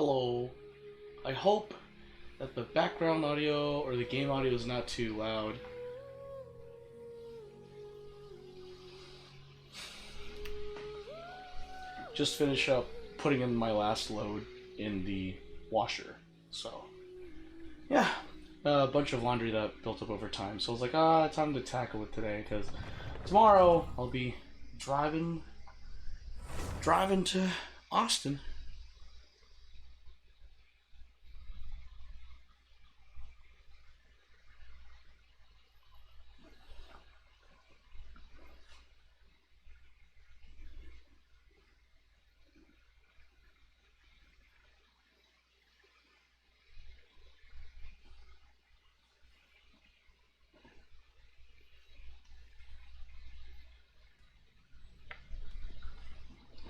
Hello. I hope that the background audio or the game audio is not too loud. Just finish up putting in my last load in the washer. So, yeah, a bunch of laundry that built up over time. So I was like, time to tackle it today because tomorrow I'll be driving to Austin.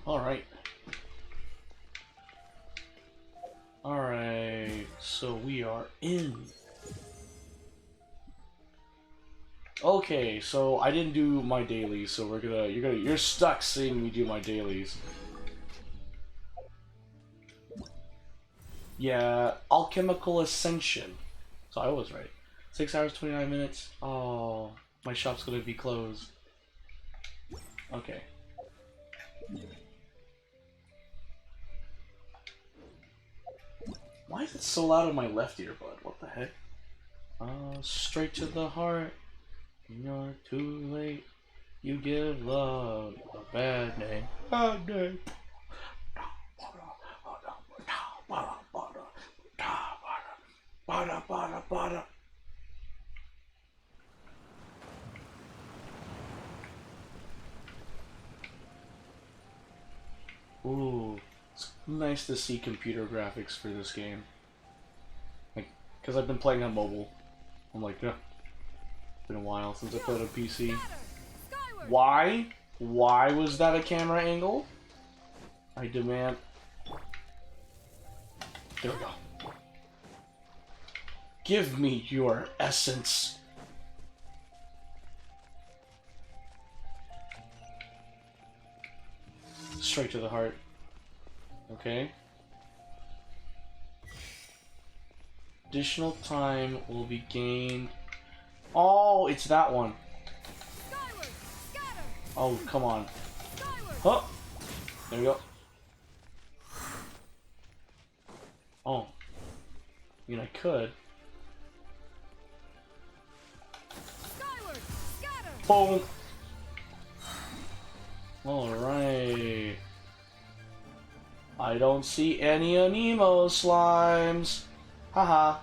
Alright. Alright, so we are in. Okay, so I didn't do my dailies, so you're stuck seeing me do my dailies. Yeah, Alchemical Ascension. So I was right. 6 hours, 29 minutes. Oh, my shop's gonna be closed. Okay. Why is it so loud in my left earbud? What the heck? Straight to the heart. You're too late. You give love a bad name. Bad name. Ooh, it's nice to see computer graphics for this game. Like, because I've been playing on mobile. I'm like, yeah, it's been a while since I played on PC. Why? Why was that a camera angle? I demand. There we go. Give me your essence. Straight to the heart. Okay. Additional time will be gained. Oh, it's that one. Oh, come on. Oh, there we go. Oh. I mean, I could. Boom. Alright. I don't see any Anemo slimes. Haha.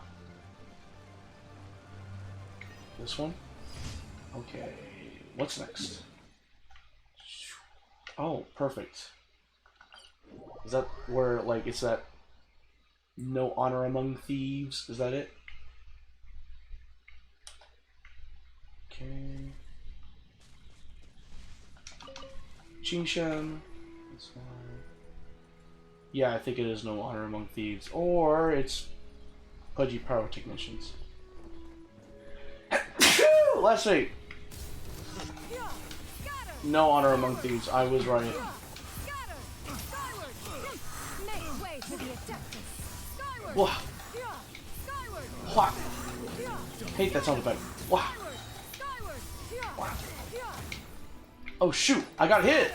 This one? Okay. What's next? Oh, perfect. Is that where, like, it's that no honor among thieves? Is that it? Okay. Genshin. That's fine. Yeah, I think it is no honor among thieves. Or it's pudgy power technicians. Let's see. No honor among thieves. I was right. Wah. Wah. Hate that sound effect. Wah. Wah. Oh shoot! I got hit.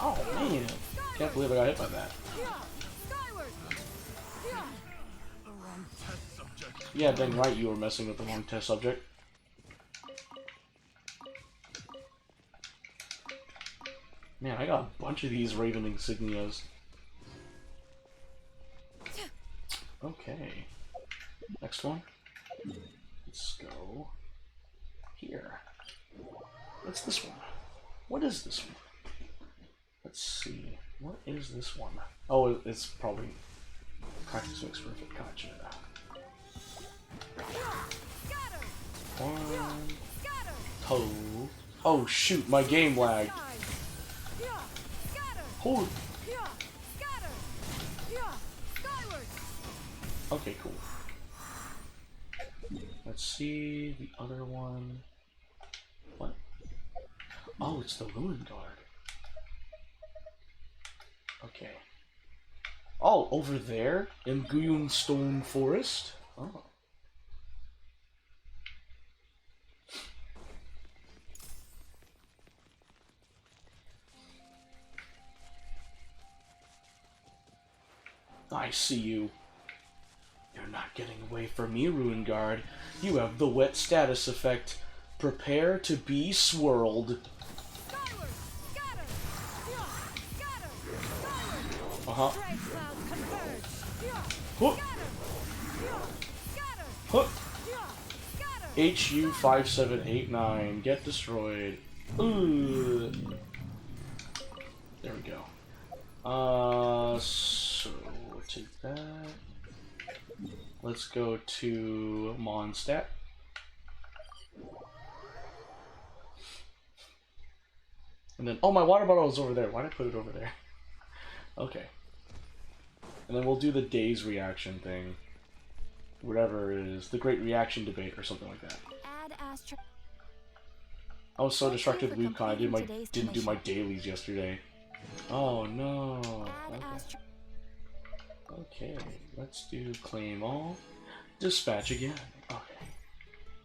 Oh man! Can't believe I got hit by that. Yeah, dang right you were messing with the wrong test subject. Man, I got a bunch of these Raven insignias. Okay. Next one. Let's go here. What's this one? What is this one? Let's see. What is this one? Oh, it's probably practice makes perfect. Gotcha. One. Toe. Oh shoot, my game lagged. Holy. Okay, cool. Let's see the other one. What? Oh, it's the Ruin Guard. Okay. Okay. Oh, over there? In Guyun Stone Forest? Oh. I see you. You're not getting away from me, Ruin Guard. You have the wet status effect. Prepare to be swirled. Uh-huh. Huh. Huh. HU5789. Get destroyed. Ooh. There we go. So we'll take that. Let's go to Mondstadt. And then, oh, my water bottle is over there. Why did I put it over there? Okay. And then we'll do the day's reaction thing. Whatever it is. The great reaction debate or something like that. I was so distracted with Lucon, I didn't do my dailies yesterday. Oh no. Okay. Okay, let's do claim all. Dispatch again. Okay.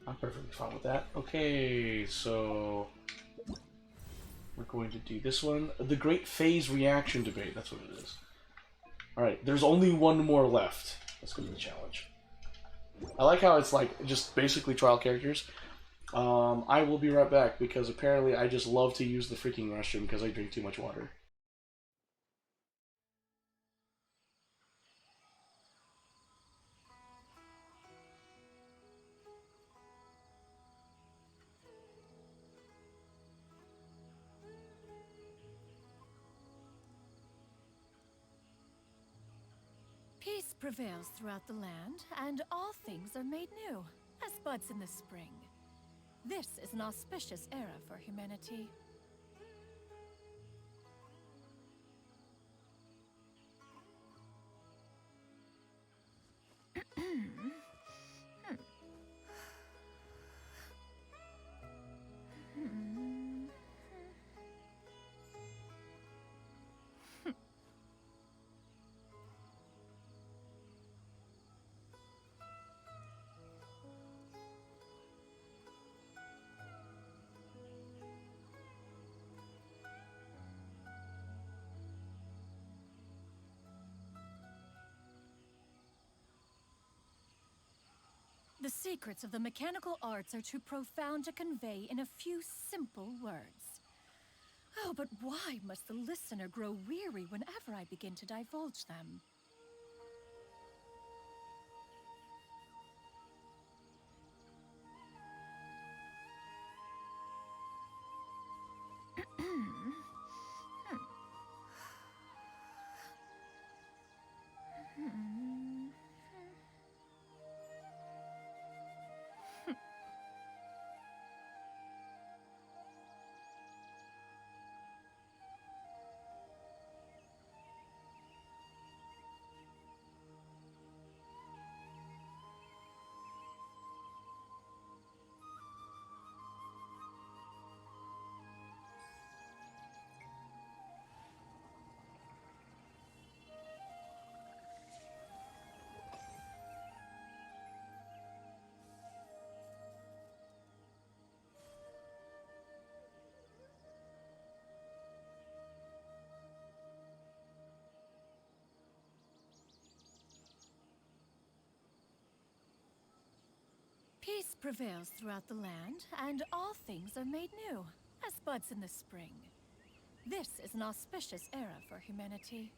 I'm perfectly fine with that. Okay, so we're going to do this one. The Great Phase Reaction Debate. That's what it is. Alright, there's only one more left. Let's go to the challenge. I like how it's like just basically trial characters. I will be right back because apparently I just love to use the freaking restroom because I drink too much water. Peace prevails throughout the land, and all things are made new, as buds in the spring. This is an auspicious era for humanity. The secrets of the mechanical arts are too profound to convey in a few simple words. Oh, but why must the listener grow weary whenever I begin to divulge them? Peace prevails throughout the land, and all things are made new, as buds in the spring. This is an auspicious era for humanity.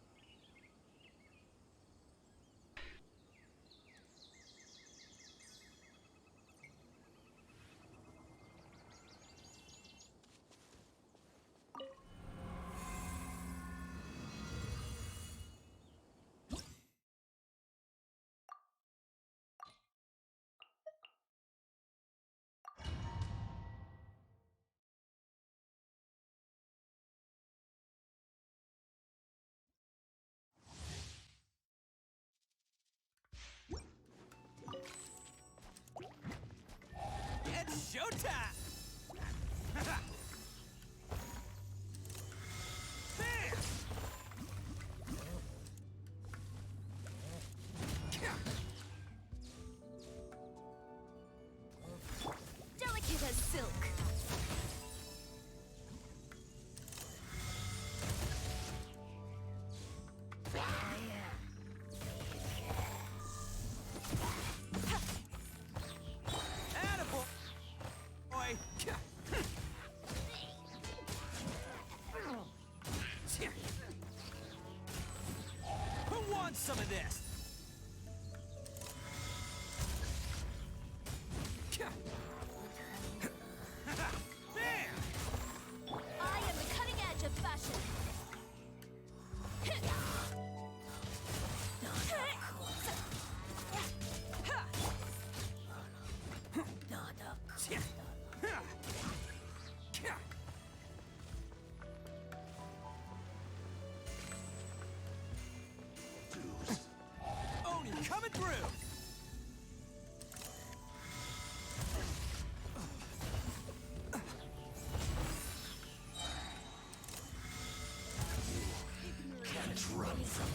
It's showtime! Bam! some of this. Bam! I am the cutting edge of fashion. Oni coming through. Can't run from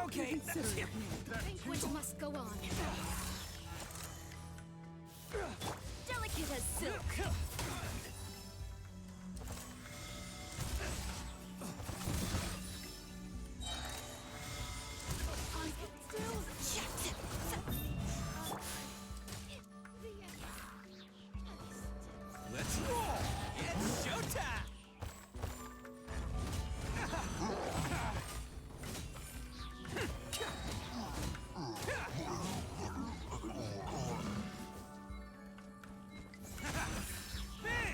Okay. Think which must go on. Delicate as silk. Let's roll. It's showtime. Bam!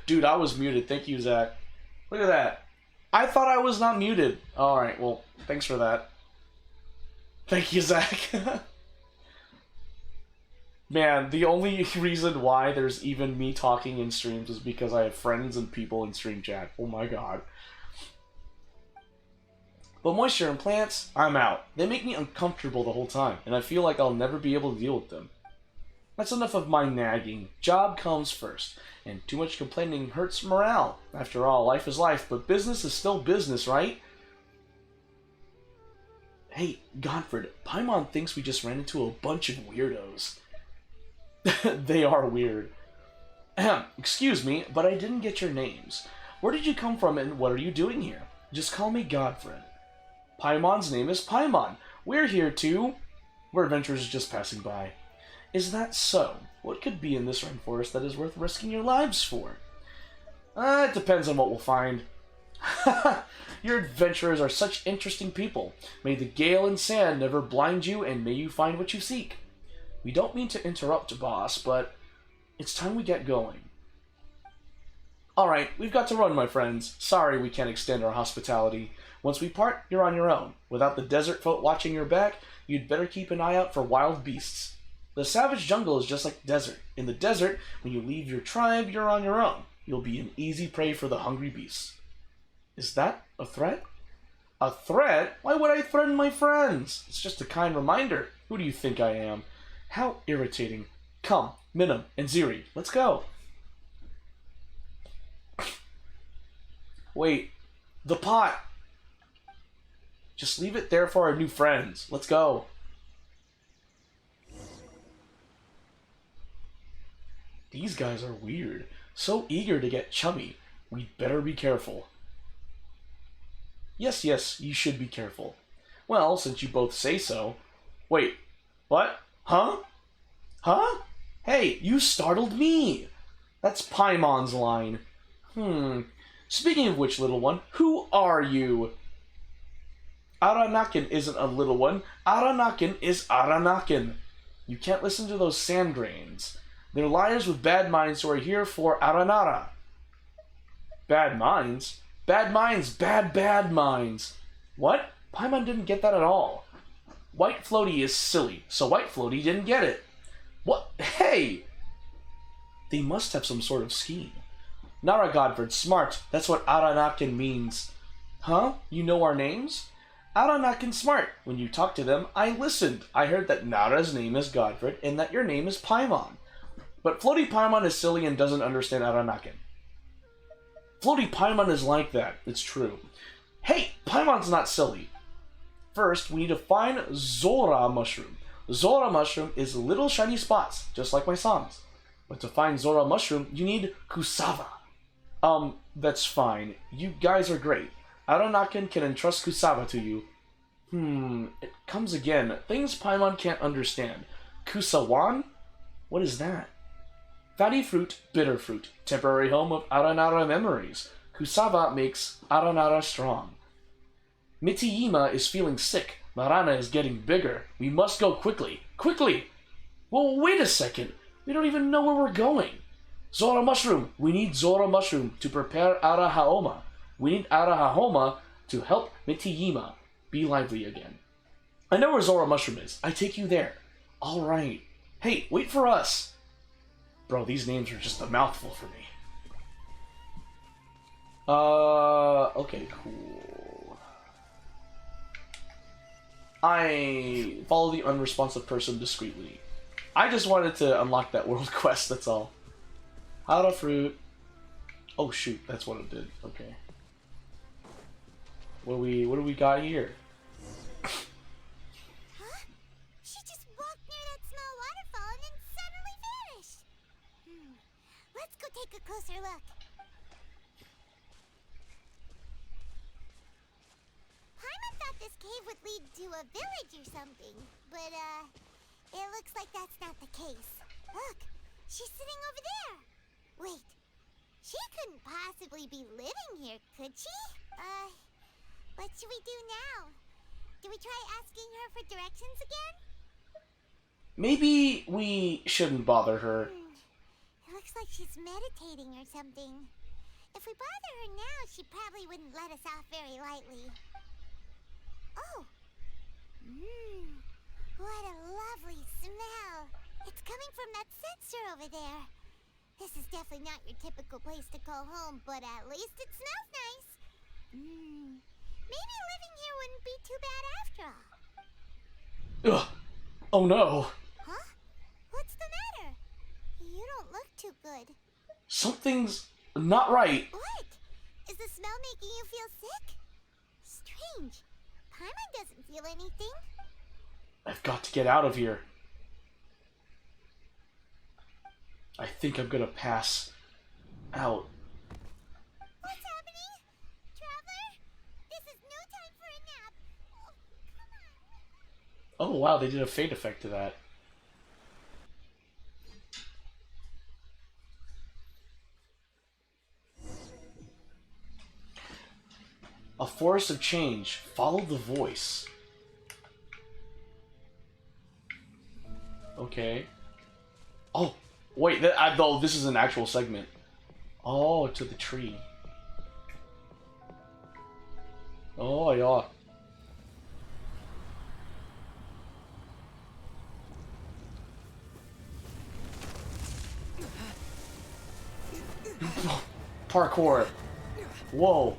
Dude, I was muted. Thank you, Zach. Look at that. I thought I was not muted. Alright, well, thanks for that. Thank you, Zach. Man, the only reason why there's even me talking in streams is because I have friends and people in stream chat. Oh my god. But moisture and plants, I'm out. They make me uncomfortable the whole time, and I feel like I'll never be able to deal with them. That's enough of my nagging. Job comes first, and too much complaining hurts morale. After all, life is life, but business is still business, right? Hey, Godfred, Paimon thinks we just ran into a bunch of weirdos. They are weird. Excuse me, but I didn't get your names. Where did you come from and what are you doing here? Just call me Godfred. Paimon's name is Paimon. We're here too. We're adventurers just passing by. Is that so? What could be in this rainforest that is worth risking your lives for? It depends on what we'll find. Your adventurers are such interesting people. May the gale and sand never blind you, and may you find what you seek. We don't mean to interrupt, boss, but it's time we get going. Alright, we've got to run, my friends. Sorry we can't extend our hospitality. Once we part, you're on your own. Without the desert folk watching your back, you'd better keep an eye out for wild beasts. The savage jungle is just like the desert. In the desert, when you leave your tribe, you're on your own. You'll be an easy prey for the hungry beasts. Is that a threat? A threat? Why would I threaten my friends? It's just a kind reminder. Who do you think I am? How irritating. Come, Minim and Ziri, let's go. Wait, the pot. Just leave it there for our new friends. Let's go. These guys are weird. So eager to get chummy. We'd better be careful. Yes, you should be careful. Well, since you both say so. Wait, what? Huh? Huh? Hey, you startled me! That's Paimon's line. Speaking of which, little one, who are you? Aranakin isn't a little one. Aranakin is Aranakin. You can't listen to those sand grains. They're liars with bad minds who are here for Aranara. Bad minds? Bad minds, bad minds. What? Paimon didn't get that at all. White Floaty is silly, so White Floaty didn't get it. What? Hey! They must have some sort of scheme. Nara Godford, smart. That's what Aranakin means. Huh? You know our names? Aranakin smart. When you talked to them, I listened. I heard that Nara's name is Godfred and that your name is Paimon. But Floaty Paimon is silly and doesn't understand Aranakin. Floaty Paimon is like that. It's true. Hey, Paimon's not silly. First, we need to find Zora Mushroom. Zora Mushroom is little shiny spots, just like my songs. But to find Zora Mushroom, you need Kusava. That's fine. You guys are great. Aranakin can entrust Kusava to you. It comes again. Things Paimon can't understand. Kusawan? What is that? Fatty fruit, bitter fruit. Temporary home of Aranara memories. Kusava makes Aranara strong. Mitiyima is feeling sick. Marana is getting bigger. We must go quickly. Quickly! Well, wait a second. We don't even know where we're going. Zora Mushroom. We need Zora Mushroom to prepare Ara Haoma. We need Ara Haoma to help Mitiyima be lively again. I know where Zora Mushroom is. I take you there. Alright. Hey, wait for us. Bro, these names are just a mouthful for me. Okay, cool. I follow the unresponsive person discreetly. I just wanted to unlock that world quest, that's all. Hara fruit. Oh shoot, that's what it did. Okay. What do we got here? Huh? She just walked near that small waterfall and then suddenly vanished. Let's go take a closer look. Paimon thought this cave would lead to a village or something, but it looks like that's not the case. Look, she's sitting over there. Wait, she couldn't possibly be living here, could she? What should we do now? Do we try asking her for directions again? Maybe we shouldn't bother her. It looks like she's meditating or something. If we bother her now, she probably wouldn't let us off very lightly. Oh. What a lovely smell. It's coming from that sensor over there. This is definitely not your typical place to call home, but at least it smells nice. Maybe living here wouldn't be too bad after all. Ugh. Oh no. Huh? What's the matter? You don't look too good. Something's not right. What? Is the smell making you feel sick? Strange. Paimon doesn't feel anything. I've got to get out of here. I think I'm gonna pass out. What's happening? Traveler? This is no time for a nap. Oh, come on. Oh wow, they did a fade effect to that. A forest of change. Follow the voice. Okay. Oh, wait. Oh, this is an actual segment. Oh, to the tree. Oh, yeah. Parkour. Whoa.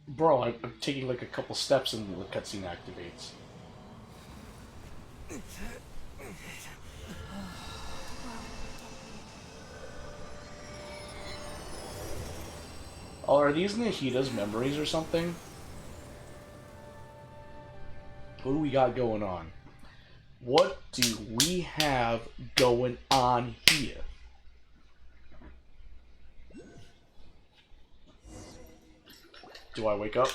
Bro, I'm taking like a couple steps and the cutscene activates. Oh, are these Nahida's memories or something? What do we got going on? What do we have going on here? Do I wake up?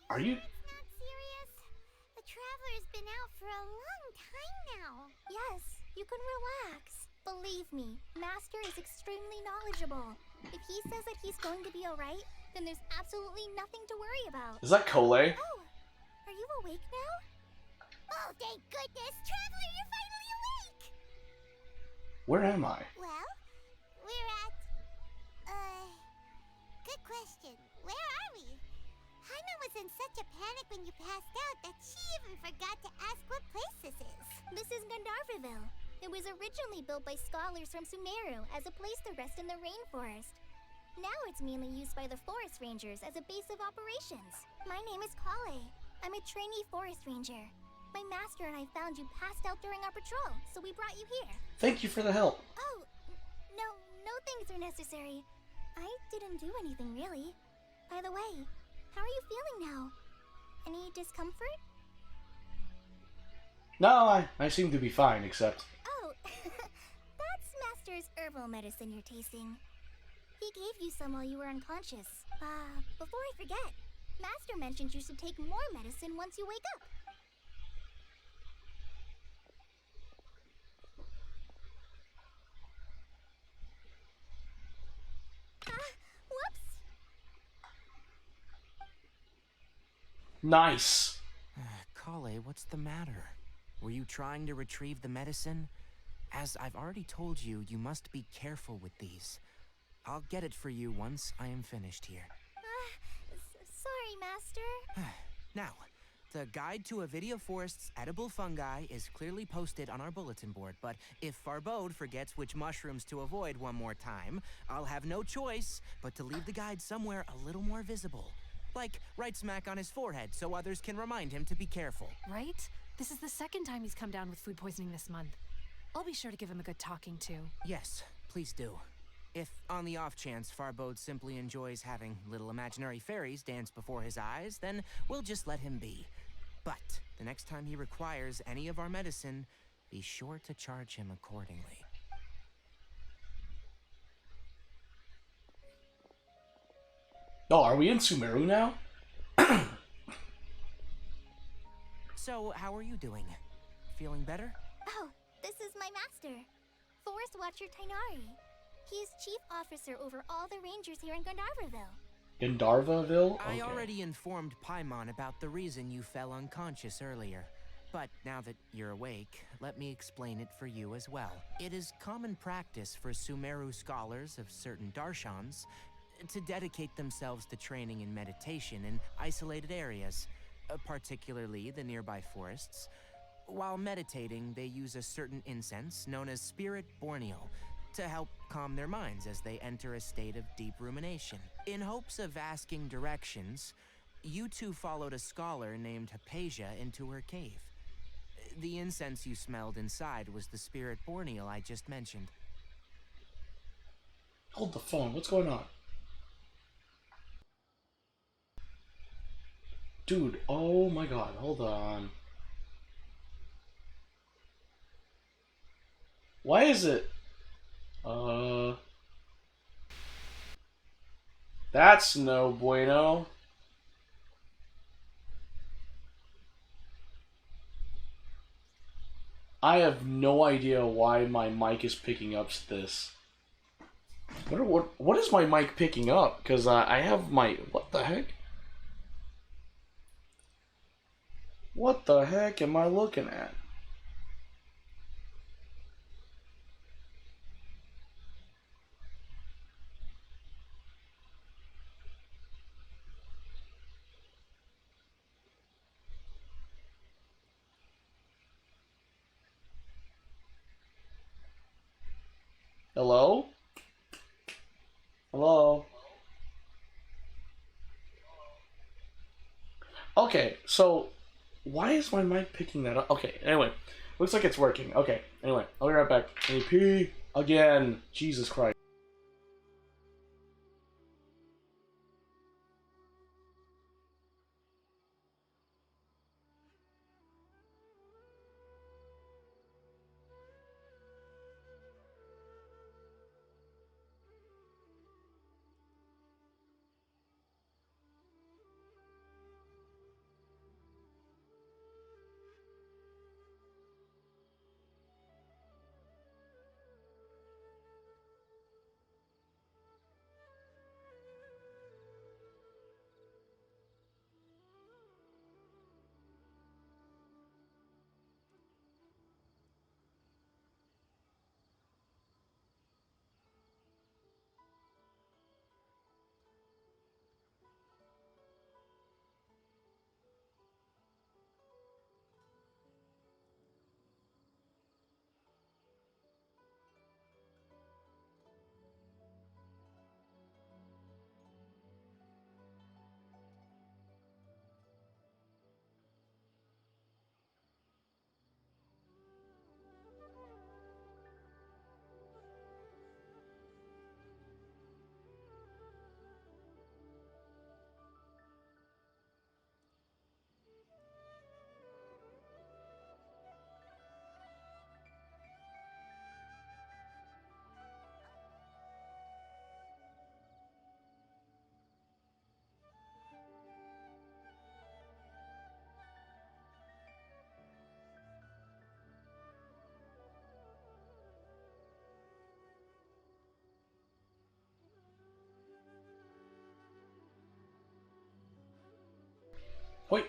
Are you? It's not serious. The Traveler's been out for a long time now. Yes, you can relax. Believe me, Master is extremely knowledgeable. If he says that he's going to be alright, then there's absolutely nothing to worry about. Is that Cole? Oh, are you awake now? Oh, thank goodness! Traveler, you're finally awake! Where am I? Well, we're at... Good question. Where are we? Paimon was in such a panic when you passed out that she even forgot to ask what place this is. This is Gandharvaville. It was originally built by scholars from Sumeru as a place to rest in the rainforest. Now it's mainly used by the forest rangers as a base of operations. My name is Kale. I'm a trainee forest ranger. My master and I found you passed out during our patrol, so we brought you here. Thank you for the help. Oh, no thanks are necessary. I didn't do anything really. By the way, how are you feeling now? Any discomfort? No, I seem to be fine, except... Oh, that's Master's herbal medicine you're tasting. He gave you some while you were unconscious. Before I forget, Master mentioned you should take more medicine once you wake up. Whoops! Nice. Kale, what's the matter? Were you trying to retrieve the medicine? As I've already told you, you must be careful with these. I'll get it for you once I am finished here. Sorry, Master. Now, the guide to Avidia Forest's edible fungi is clearly posted on our bulletin board, but if Farbode forgets which mushrooms to avoid one more time, I'll have no choice but to leave the guide somewhere a little more visible. Like right smack on his forehead so others can remind him to be careful. Right? This is the second time he's come down with food poisoning this month. I'll be sure to give him a good talking to. Yes, please do. If, on the off chance, Farbode simply enjoys having little imaginary fairies dance before his eyes, then we'll just let him be. But the next time he requires any of our medicine, be sure to charge him accordingly. Oh, are we in Sumeru now? So, how are you doing? Feeling better? Oh, this is my master, Forest Watcher Tainari. He's chief officer over all the rangers here in Gandharvaville. In Darvaville? I Okay. already informed Paimon about the reason you fell unconscious earlier. But now that you're awake, let me explain it for you as well. It is common practice for Sumeru scholars of certain darshans to dedicate themselves to training in meditation in isolated areas, particularly the nearby forests. While meditating, they use a certain incense known as Spirit Borneo to help calm their minds as they enter a state of deep rumination. In hopes of asking directions, you two followed a scholar named Hypatia into her cave. The incense you smelled inside was the Spirit Borneo I just mentioned. Hold the phone. What's going on? Dude, oh my god. Hold on. Why is it? That's no bueno. I have no idea why my mic is picking up this. What is my mic picking up? Because I have my... What the heck? What the heck am I looking at? Hello? Hello? Okay, so why is my mic picking that up? Okay, anyway, looks like it's working. Okay, anyway, I'll be right back. AP again. Jesus Christ. Wait.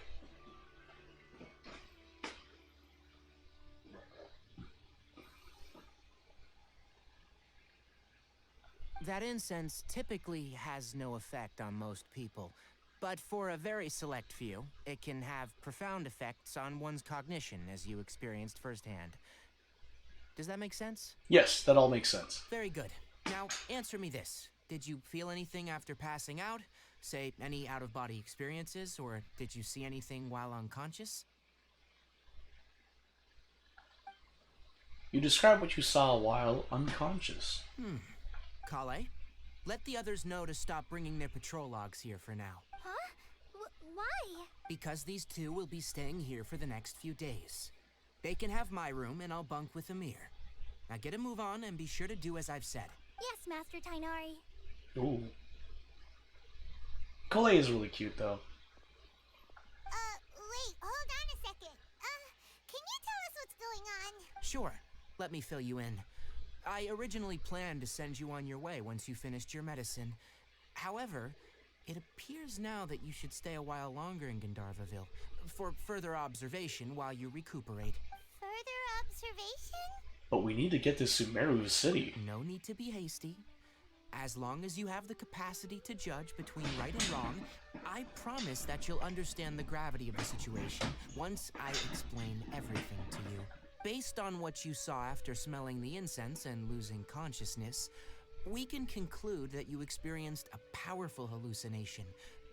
That incense typically has no effect on most people, but for a very select few, it can have profound effects on one's cognition, as you experienced firsthand. Does that make sense? Yes, that all makes sense. Very good. Now, answer me this. Did you feel anything after passing out? Say, any out-of-body experiences, or did you see anything while unconscious? You describe what you saw while unconscious. Kale, let the others know to stop bringing their patrol logs here for now. Huh? Why? Because these two will be staying here for the next few days. They can have my room, and I'll bunk with Amir. Now get a move on, and be sure to do as I've said. Yes, Master Tainari. Ooh. Colette is really cute, though. Wait, hold on a second. Sure, let me fill you in. I originally planned to send you on your way once you finished your medicine. However, it appears now that you should stay a while longer in Gandharvaville for further observation while you recuperate. Further observation? But we need to get to Sumeru City. No need to be hasty. As long as you have the capacity to judge between right and wrong, I promise that you'll understand the gravity of the situation once I explain everything to you. Based on what you saw after smelling the incense and losing consciousness, we can conclude that you experienced a powerful hallucination,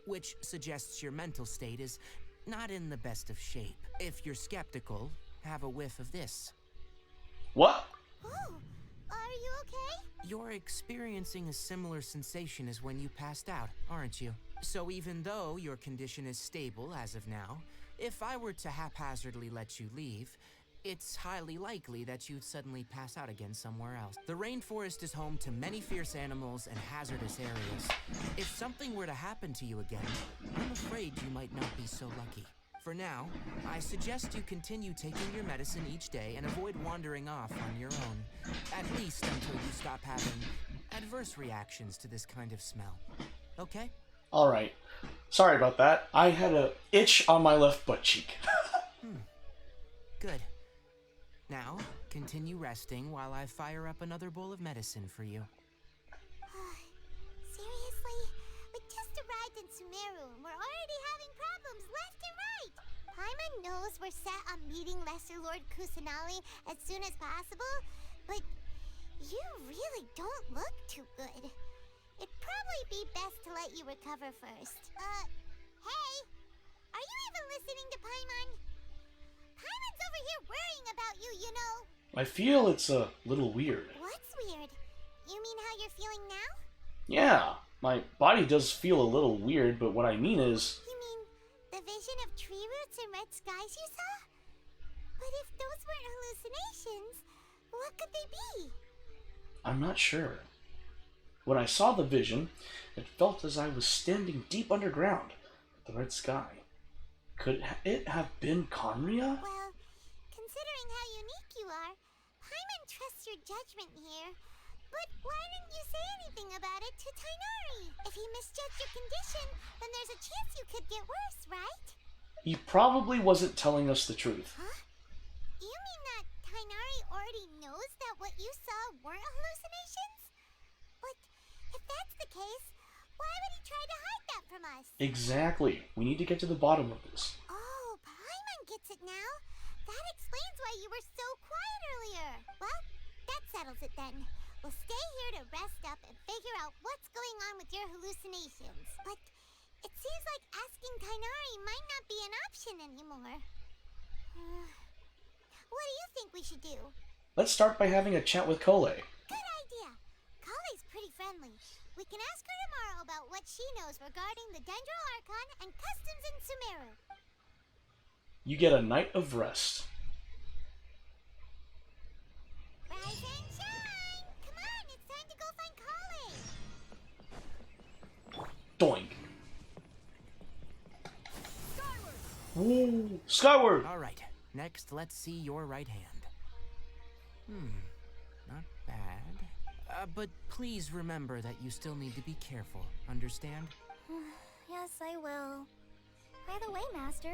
which suggests your mental state is not in the best of shape. If you're skeptical, have a whiff of this. What? Oh, are you okay? You're experiencing a similar sensation as when you passed out, aren't you? So even though your condition is stable as of now, if I were to haphazardly let you leave, it's highly likely that you'd suddenly pass out again somewhere else. The rainforest is home to many fierce animals and hazardous areas. If something were to happen to you again, I'm afraid you might not be so lucky. For now, I suggest you continue taking your medicine each day and avoid wandering off on your own, at least until you stop having adverse reactions to this kind of smell. Okay? Alright. Sorry about that. I had a itch on my left butt cheek. Good. Now, continue resting while I fire up another bowl of medicine for you. Seriously? We just arrived in Sumeru and we're already having problems left and right. Paimon knows we're set on meeting Lesser Lord Kusanali as soon as possible, but you really don't look too good. It'd probably be best to let you recover first. Hey! Are you even listening to Paimon? Paimon's over here worrying about you, you know. I feel it's a little weird. What's weird? You mean how you're feeling now? Yeah, my body does feel a little weird, but what I mean is... You mean the vision of tree roots and red skies you saw? But if those weren't hallucinations, what could they be? I'm not sure. When I saw the vision, it felt as I was standing deep underground with the red sky. Could it have been Conria? Well, considering how unique you are, Paimon trusts your judgment here. But why didn't you say anything about it to Tainari? If he misjudged your condition, then there's a chance you could get worse, right? He probably wasn't telling us the truth. Huh? You mean that Tainari already knows that what you saw weren't hallucinations? But if that's the case, why would he try to hide that from us? Exactly. We need to get to the bottom of this. Oh, Paimon gets it now. That explains why you were so quiet earlier. Well, that settles it then. We'll stay here to rest up and figure out what's going on with your hallucinations. But it seems like asking Tainari might not be an option anymore. What do you think we should do? Let's start by having a chat with Kole. Good idea. Kalei's pretty friendly. We can ask her tomorrow about what she knows regarding the Dendro Archon and customs in Sumeru. You get a night of rest. Rise and shine! Come on, it's time to go find Kalei! Doink. Woo! Skyward! All right, next let's see your right hand. Not bad. But please remember that you still need to be careful, understand? Yes, I will. By the way, Master,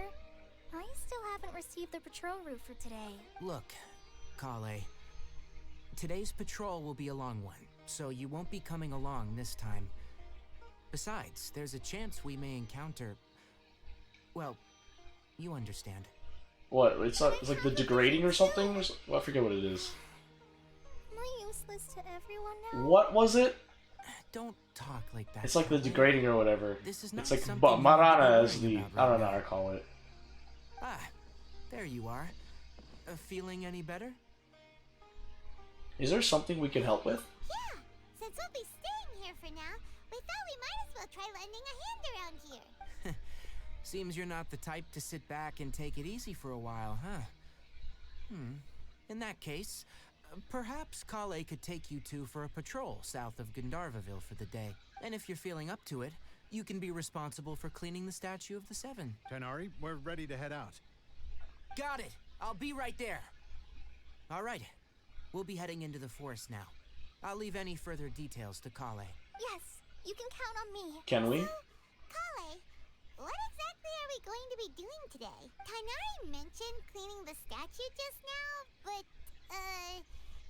I still haven't received the patrol route for today. Look, Kale, today's patrol will be a long one, so you won't be coming along this time. Besides, there's a chance we may encounter... Well, you understand. What? It's like the degrading or something? Well, I forget what it is. Am I useless to everyone now? What was it? Don't talk like that. It's like the Kale. degrading or whatever. This is not It's like something you need to be Marana is worrying the... about I don't right know how now. to call it. Ah, there you are. Feeling any better? Is there something we can help with? Yeah, since we'll be staying here for now, we thought we might as well try lending a hand around here. Seems you're not the type to sit back and take it easy for a while, huh? In that case, perhaps Kale could take you two for a patrol south of Gandharvaville for the day. And if you're feeling up to it, you can be responsible for cleaning the Statue of the Seven. Tainari, we're ready to head out. Got it! I'll be right there! All right. We'll be heading into the forest now. I'll leave any further details to Kale. Yes, you can count on me. Can we? Kale, what exactly are we going to be doing today? Kainari mentioned cleaning the statue just now, but,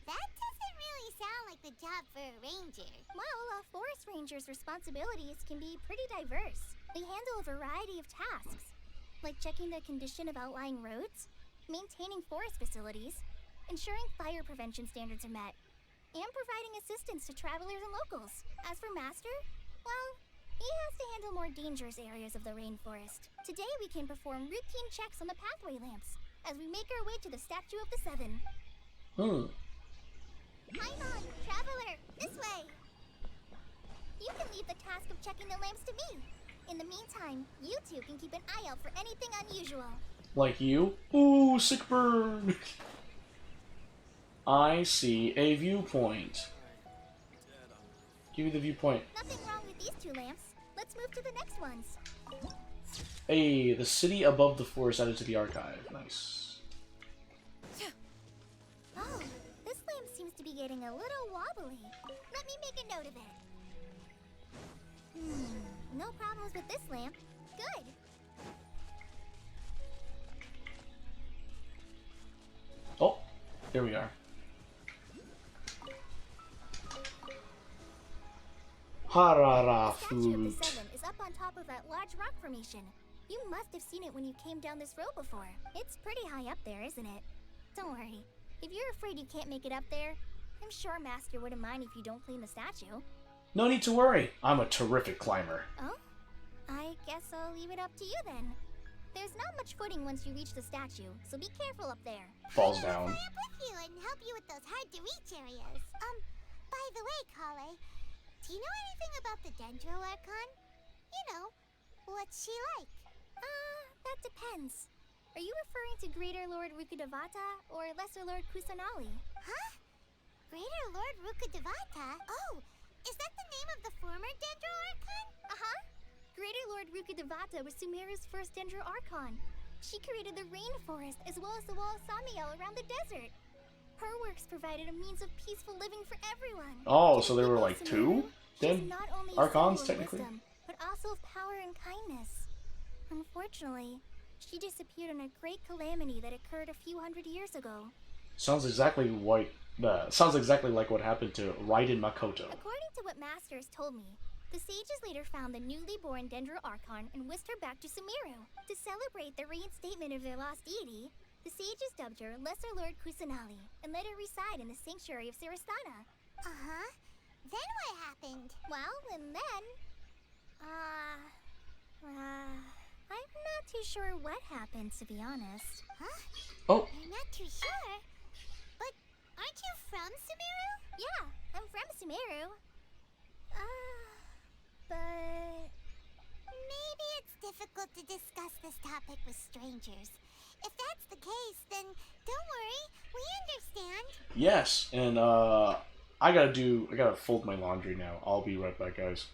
that doesn't really sound like the job for a ranger. Well, a forest ranger's responsibilities can be pretty diverse. They handle a variety of tasks, like checking the condition of outlying roads, maintaining forest facilities, ensuring fire prevention standards are met, and providing assistance to travelers and locals. As for Master, well, he has to handle more dangerous areas of the rainforest. Today we can perform routine checks on the pathway lamps as we make our way to the Statue of the Seven. Paimon, traveler, this way! You can leave the task of checking the lamps to me. In the meantime, you two can keep an eye out for anything unusual. Like you? Ooh, sick burn! I see a viewpoint. Give me the viewpoint. Nothing wrong with these two lamps. Let's move to the next ones. Hey, the city above the forest added to the archive. Nice. Oh, this lamp seems to be getting a little wobbly. Let me make a note of it. No problems with this lamp. Good. Oh, there we are. Harara The Statue of food. the Seven is up on top of that large rock formation. You must have seen it when you came down this road before. It's pretty high up there, isn't it? Don't worry. If you're afraid you can't make it up there, I'm sure Master wouldn't mind if you don't clean the statue. No need to worry. I'm a terrific climber. Oh? I guess I'll leave it up to you then. There's not much footing once you reach the statue, so be careful up there. Falls down. I'll fly up with you and help you with those hard-to-reach areas. By the way, Kale, do you know anything about the Dendro Archon? You know, what's she like? That depends. Are you referring to Greater Lord Rukkhadevata or Lesser Lord Kusanali? Huh? Greater Lord Rukkhadevata? Oh, is that the name of the former Dendro Archon? Uh-huh. Greater Lord Rukkhadevata was Sumeru's first Dendro Archon. She created the rainforest as well as the wall of Samiel around the desert. Her works provided a means of peaceful living for everyone. Oh, To so the there were people like of two Sumeru, she's then not only a Archons, symbol of technically? wisdom, but also of power and kindness. Unfortunately, she disappeared in a great calamity that occurred a few hundred years ago. Sounds exactly like what happened to Raiden Makoto. According to what Master has told me, the sages later found the newly born Dendro Archon and whisked her back to Sumeru. To celebrate the reinstatement of their lost deity, the sages dubbed her Lesser Lord Kusanali and let her reside in the sanctuary of Sarastana. Uh-huh. Then what happened? Well, and then... I'm not too sure what happened, to be honest. Huh? Oh, You're not too sure? But aren't you from Sumeru? Yeah, I'm from Sumeru. But... Maybe it's difficult to discuss this topic with strangers. If that's the case, then don't worry. We understand. yes, and I gotta fold my laundry now. I'll be right back, guys.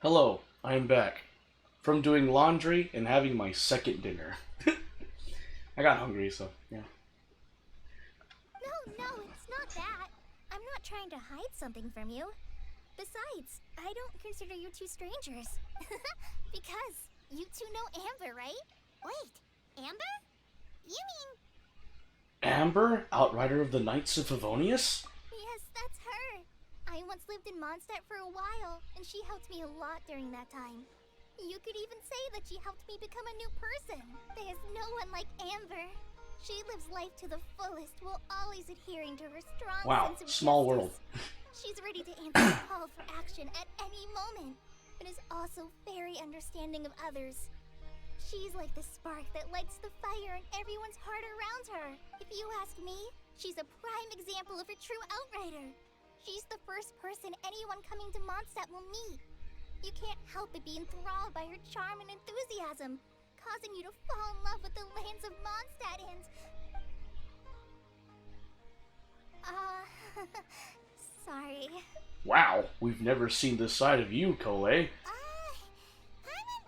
Hello, I am back. From doing laundry and having my second dinner. I got hungry, so yeah. No, it's not that. I'm not trying to hide something from you. Besides, I don't consider you two strangers. Because you two know Amber, right? Wait, Amber? You mean... Amber, Outrider of the Knights of Favonius? Yes, that's her. I once lived in Mondstadt for a while, and she helped me a lot during that time. You could even say that she helped me become a new person. There's no one like Amber. She lives life to the fullest while always adhering to her strong Wow, sense of small justice. world. She's ready to answer the call for action at any moment, but is also very understanding of others. She's like the spark that lights the fire in everyone's heart around her. If you ask me, she's a prime example of a true outrider. She's the first person anyone coming to Mondstadt will meet. You can't help but be enthralled by her charm and enthusiasm, causing you to fall in love with the lands of Mondstadt and... sorry. Wow, we've never seen this side of you, Cole. Paimon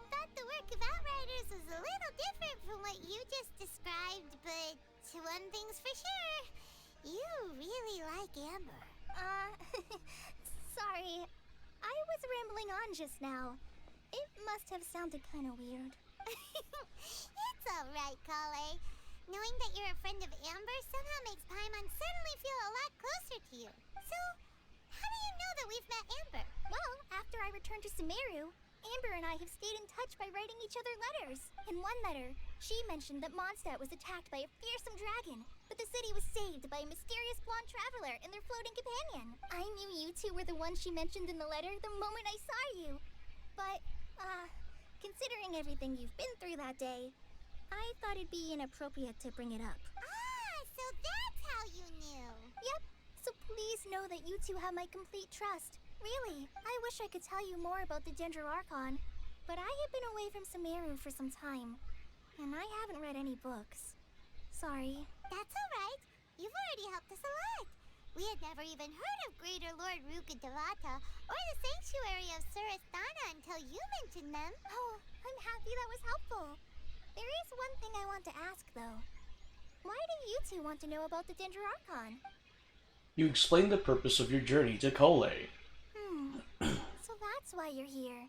thought the work of Outriders was a little different from what you just described, but one thing's for sure, you really like Amber. Sorry. I was rambling on just now. It must have sounded kind of weird. It's alright, Kale. Knowing that you're a friend of Amber somehow makes Paimon suddenly feel a lot closer to you. So, how do you know that we've met Amber? Well, after I returned to Sumeru, Amber and I have stayed in touch by writing each other letters. In one letter, she mentioned that Mondstadt was attacked by a fearsome dragon, but the city was saved by a mysterious blonde traveler and their floating companion. I knew you two were the ones she mentioned in the letter the moment I saw you. But, considering everything you've been through that day, I thought it'd be inappropriate to bring it up. Ah, so that's how you knew. Yep, so please know that you two have my complete trust. Really, I wish I could tell you more about the Ginger Archon, but I have been away from Sumeru for some time, and I haven't read any books. Sorry. That's alright. You've already helped us a lot. We had never even heard of Greater Lord Rukkhadevata or the Sanctuary of Surasthana until you mentioned them. Oh, I'm happy that was helpful. There is one thing I want to ask, though. Why do you two want to know about the Ginger Archon? You explained the purpose of your journey to Cole. So that's why you're here.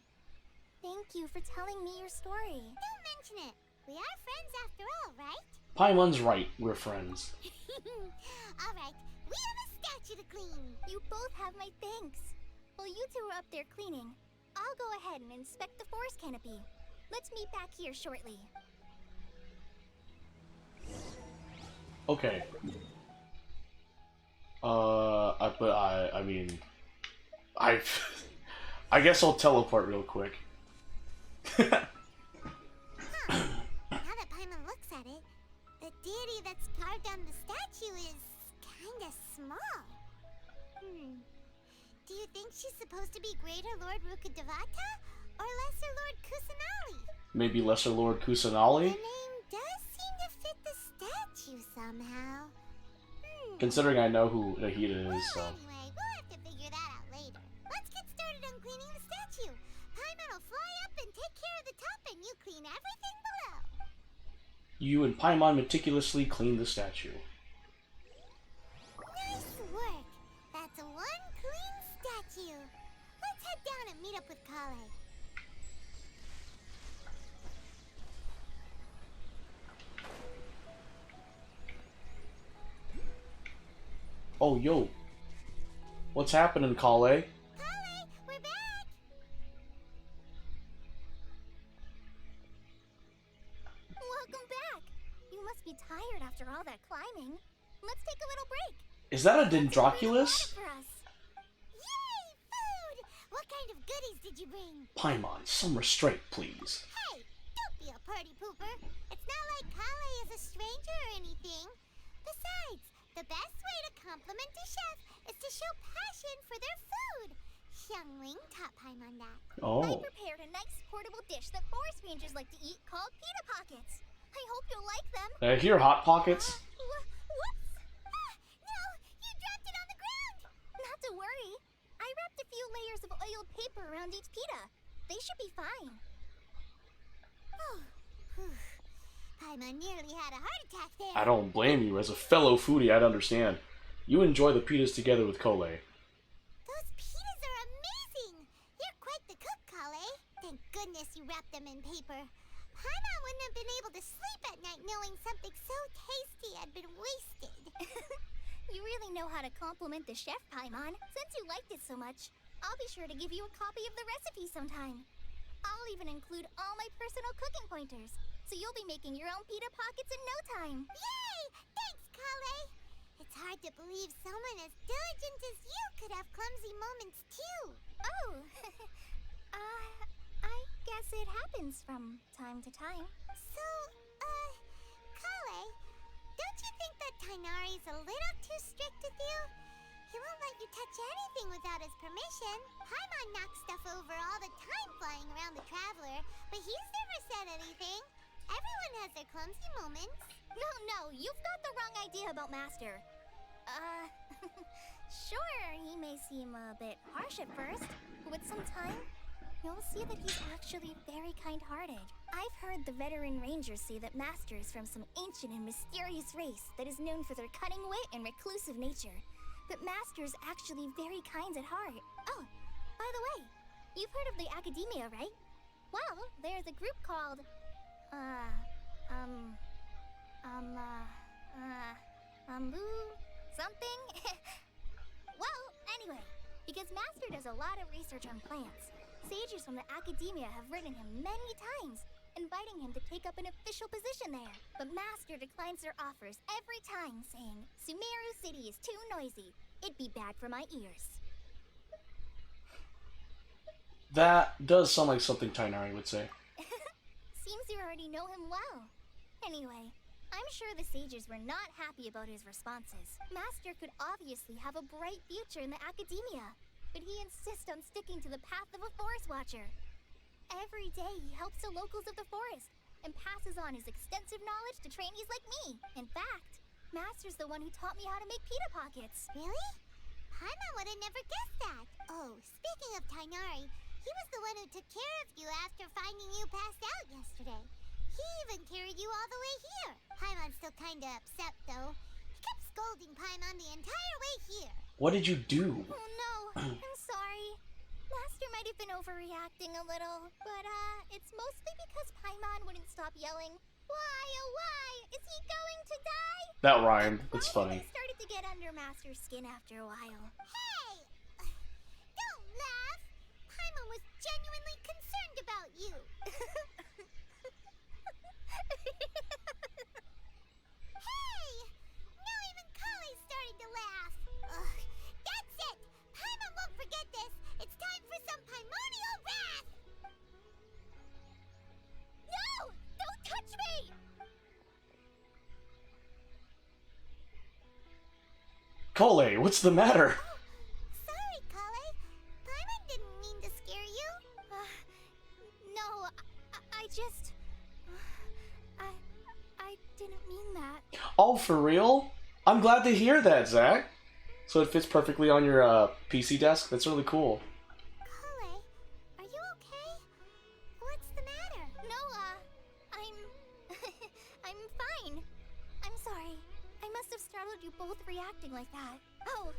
Thank you for telling me your story. Don't mention it. We are friends after all, right? Paimon's right, we're friends. Alright, we have a statue to clean. You both have my thanks. While you two are up there cleaning, I'll go ahead and inspect the forest canopy. Let's meet back here shortly. Okay. I mean, I guess I'll teleport real quick. Now that Paimon looks at it, the deity that's carved on the statue is kinda small. Do you think she's supposed to be Greater Lord Rukkhadevata or Lesser Lord Kusanali? Maybe Lesser Lord The Kusanali? name does seem to fit the statue somehow. Considering I know who Nahida is, so... Anyway, we'll have to figure that out later. Let's get started on cleaning the statue. Paimon will fly up and take care of the top and you clean everything below. You and Paimon meticulously clean the statue. Nice work. That's one clean statue. Let's head down and meet up with Kale. Oh, yo. What's happening, Kale? Kale, we're back. Welcome back. You must be tired after all that climbing. Let's take a little break. Is that a What's in the Dendroculus? water for us? Yay, food! What kind of goodies did you bring? Paimon, some restraint, please. Hey, don't be a party pooper. It's not like Kale is a stranger or anything. Besides, the best way to compliment a chef is to show passion for their food. Xiangling taught Paimon that. I Oh. prepared a nice portable dish that forest rangers like to eat called pita pockets. I hope you'll like them. Here, Hot Pockets. Whoops! No! You dropped it on the ground! Not to worry. I wrapped a few layers of oiled paper around each pita. They should be fine. Oh, whew. Paimon nearly had a heart attack there. I don't blame you. As a fellow foodie, I'd understand. You enjoy the pitas together with Kole. Those pitas are amazing! You're quite the cook, Kale. Thank goodness you wrapped them in paper. Paimon wouldn't have been able to sleep at night knowing something so tasty had been wasted. You really know how to compliment the chef, Paimon. Since you liked it so much, I'll be sure to give you a copy of the recipe sometime. I'll even include all my personal cooking pointers, so you'll be making your own pita pockets in no time. Yay! Thanks, Kale. It's hard to believe someone as diligent as you could have clumsy moments too. Oh, I guess it happens from time to time. So, Kale, don't you think that Tainari's a little too strict with you? He won't let you touch anything without his permission. Paimon knocks stuff over all the time flying around the Traveler, but he's never said anything. Everyone has their clumsy moments. No, you've got the wrong idea about Master. Sure, he may seem a bit harsh at first, but with some time, you'll see that he's actually very kind-hearted. I've heard the veteran rangers say that Master is from some ancient and mysterious race that is known for their cunning wit and reclusive nature. But Master's actually very kind at heart. Oh, by the way, you've heard of the Academia, right? Well, there's a group called, something? Well, anyway, because Master does a lot of research on plants, sages from the Academia have written him many times, inviting him to take up an official position there. But Master declines their offers every time, saying, Sumeru City is too noisy. It'd be bad for my ears. That does sound like something Tainari would say. Seems you already know him well. Anyway, I'm sure the sages were not happy about his responses. Master could obviously have a bright future in the Academia, but he insists on sticking to the path of a forest watcher. Every day he helps the locals of the forest and passes on his extensive knowledge to trainees like me. In fact, Master's the one who taught me how to make pita pockets. Really? Paimon would have never guessed that. Oh, speaking of Tainari, he was the one who took care of you after finding you passed out yesterday. He even carried you all the way here. Paimon's still kinda upset, though. He kept scolding Paimon the entire way here. What did you do? Oh no, I'm sorry. Master might have been overreacting a little, but it's mostly because Paimon wouldn't stop yelling, "Why, oh why? Is he going to die?" That rhymed. That's funny. It started to get under Master's skin after a while. Hey! Don't laugh! Paimon was genuinely concerned about you. Hey! Now even Kale's starting to laugh. Ugh, that's it! Paimon won't forget this. It's time for some Paimonial wrath! No! Don't touch me! Kole, what's the matter? Sorry, Kale. Paimon didn't mean to scare you. No, I just... I didn't mean that. Oh, for real? I'm glad to hear that, Zach. So it fits perfectly on your PC desk? That's really cool. Kale, are you okay? What's the matter? No, I'm fine. I'm sorry. I must have startled you both reacting like that. Oh,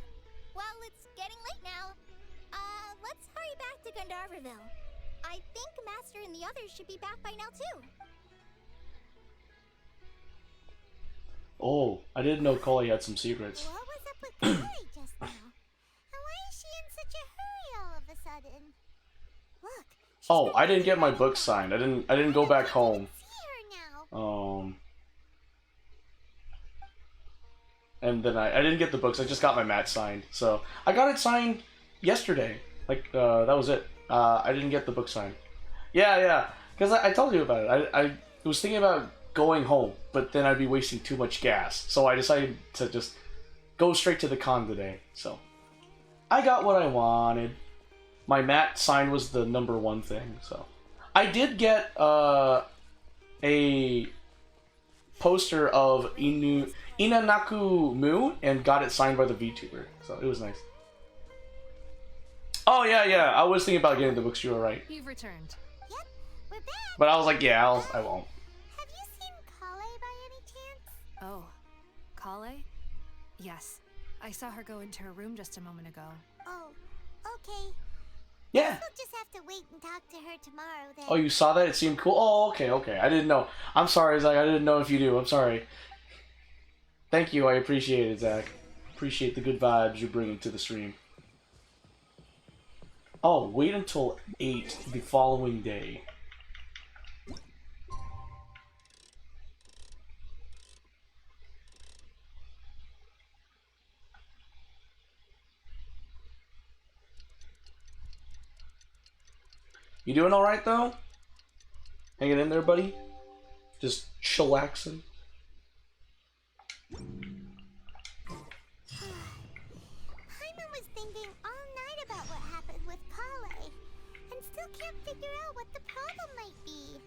well, it's getting late now. Let's hurry back to Gandharville. I think Master and the others should be back by now, too. Oh, I didn't know Kole had some secrets. What was up with Kale just now? And why is she in such a hurry all of a sudden? Look. she's Oh, been I didn't get my waiting book for signed. I didn't go back home. See her now. And then I didn't get the books. I just got my mat signed. So I got it signed yesterday. Like that was it. I didn't get the book signed. Yeah. Because I told you about it. I was thinking about going home, but then I'd be wasting too much gas. So I decided to just go straight to the con today. So I got what I wanted. My mat sign was the #1 thing. So I did get a poster of Inanaku Mu and got it signed by the VTuber. So it was nice. Oh yeah, yeah. I was thinking about getting the books. You were right, You've returned. Yep, we're back. but I was like, yeah, I won't. Have you seen Kale by any chance? Oh, Kale? Yes. I saw her go into her room just a moment ago. Oh, okay. Yeah. We'll just have to wait and talk to her tomorrow then. Oh, you saw that? It seemed cool. Oh, okay, okay. I didn't know. I'm sorry, Zach. I didn't know if you do. I'm sorry. Thank you. I appreciate it, Zach. Appreciate the good vibes you're bringing to the stream. Oh, wait until 8 the following day. You doing alright, though? Hanging in there, buddy? Just chillaxing? Paimon was thinking all night about what happened with Kale, and still can't figure out what the problem might be.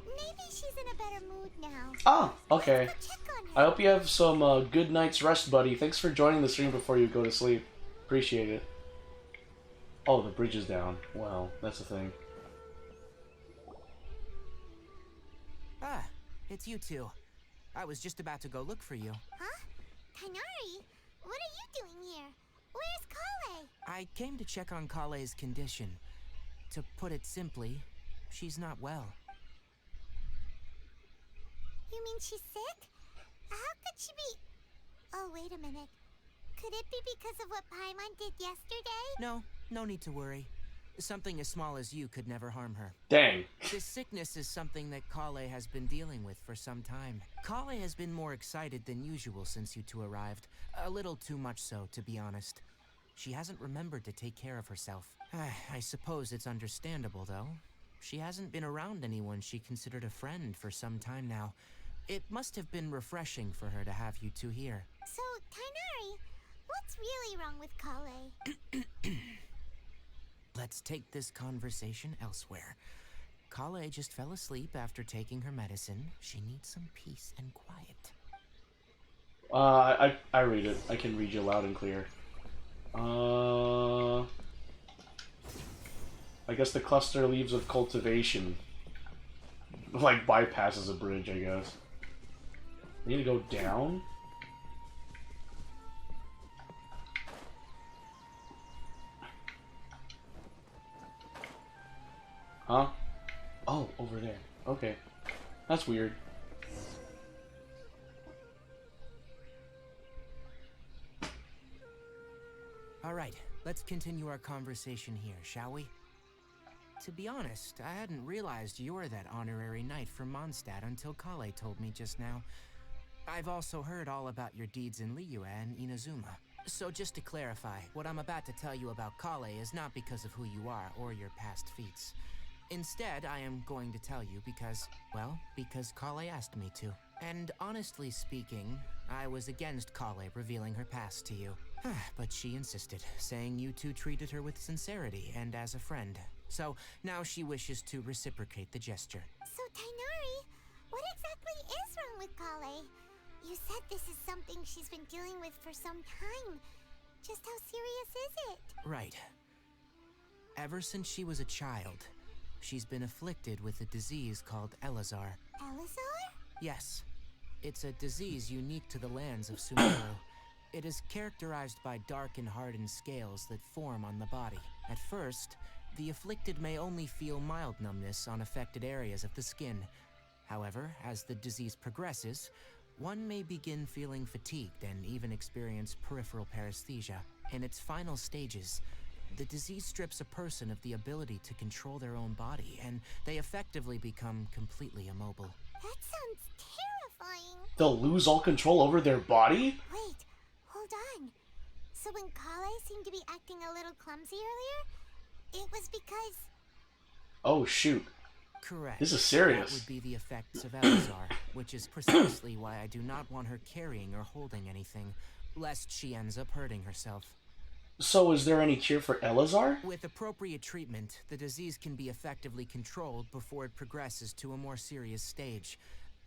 Maybe she's in a better mood now. Ah, okay. Let's go check on her. I hope you have some good night's rest, buddy. Thanks for joining the stream before you go to sleep. Appreciate it. Oh, the bridge is down. Wow, that's a thing. Ah, it's you two. I was just about to go look for you. Huh? Kainari? What are you doing here? Where's Kale? I came to check on Kale's condition. To put it simply, she's not well. You mean she's sick? How could she be... Oh, wait a minute. Could it be because of what Paimon did yesterday? No need to worry. Something as small as you could never harm her. Dang. This sickness is something that Kale has been dealing with for some time. Kale has been more excited than usual since you two arrived. A little too much so, to be honest. She hasn't remembered to take care of herself. I suppose it's understandable, though. She hasn't been around anyone she considered a friend for some time now. It must have been refreshing for her to have you two here. So, Kainari, what's really wrong with Kale? Let's take this conversation elsewhere. Kale just fell asleep after taking her medicine. She needs some peace and quiet. I read it. I can read you loud and clear. I guess the cluster leaves of cultivation like bypasses a bridge, I guess. I need to go down? Huh? Oh, over there. Okay. That's weird. Alright, let's continue our conversation here, shall we? To be honest, I hadn't realized you're that honorary knight from Mondstadt until Kale told me just now. I've also heard all about your deeds in Liyue and Inazuma. So just to clarify, what I'm about to tell you about Kale is not because of who you are or your past feats. Instead, I am going to tell you because Kale asked me to. And honestly speaking, I was against Kale revealing her past to you. But she insisted, saying you two treated her with sincerity and as a friend. So now she wishes to reciprocate the gesture. So, Tainari, what exactly is wrong with Kale? You said this is something she's been dealing with for some time. Just how serious is it? Right. Ever since she was a child, she's been afflicted with a disease called Elazar. Elazar? Yes. It's a disease unique to the lands of Sumeru. It is characterized by dark and hardened scales that form on the body. At first, the afflicted may only feel mild numbness on affected areas of the skin. However, as the disease progresses, one may begin feeling fatigued and even experience peripheral paresthesia. In its final stages, the disease strips a person of the ability to control their own body, and they effectively become completely immobile. That sounds terrifying. They'll lose all control over their body? Wait, hold on. So when Kale seemed to be acting a little clumsy earlier, it was because... Oh, shoot. Correct. This is serious. That would be the effects of Elazar, which is precisely why I do not want her carrying or holding anything, lest she ends up hurting herself. So is there any cure for Elazar? With appropriate treatment, the disease can be effectively controlled before it progresses to a more serious stage.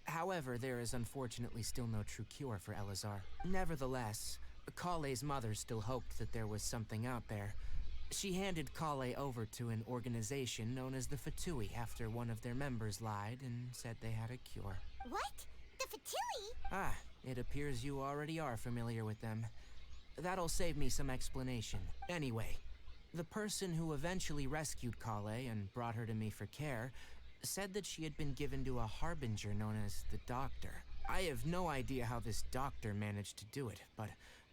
However, there is unfortunately still no true cure for Elazar. Nevertheless, Kale's mother still hoped that there was something out there. She handed Kale over to an organization known as the Fatui after one of their members lied and said they had a cure. What? The Fatui? Ah, it appears you already are familiar with them. That'll save me some explanation. Anyway, the person who eventually rescued Kale and brought her to me for care said that she had been given to a harbinger known as the Doctor. I have no idea how this doctor managed to do it, but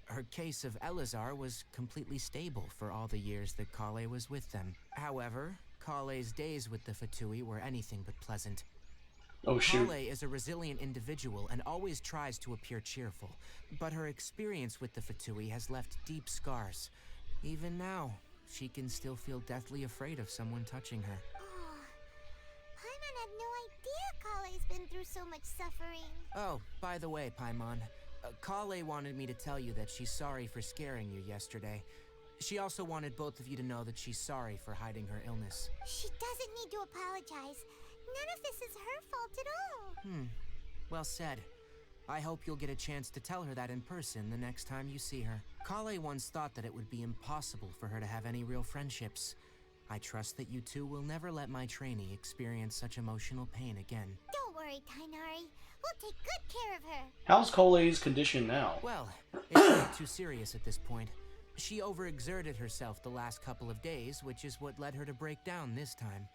her case of Elazar was completely stable for all the years that Kale was with them. However, Kale's days with the Fatui were anything but pleasant. Oh shoot. Kale is a resilient individual and always tries to appear cheerful, but her experience with the Fatui has left deep scars. Even now, she can still feel deathly afraid of someone touching her. Oh, Paimon had no idea Kale's been through so much suffering. Oh, by the way, Paimon, Kale wanted me to tell you that she's sorry for scaring you yesterday. She also wanted both of you to know that she's sorry for hiding her illness. She doesn't need to apologize. None of this is her fault at all. Well said. I hope you'll get a chance to tell her that in person the next time you see her. Kale once thought that it would be impossible for her to have any real friendships. I trust that you two will never let my trainee experience such emotional pain again. Don't worry, Tainari. We'll take good care of her. How's Kale's condition now? Well, it's not too serious at this point. She overexerted herself the last couple of days, which is what led her to break down this time.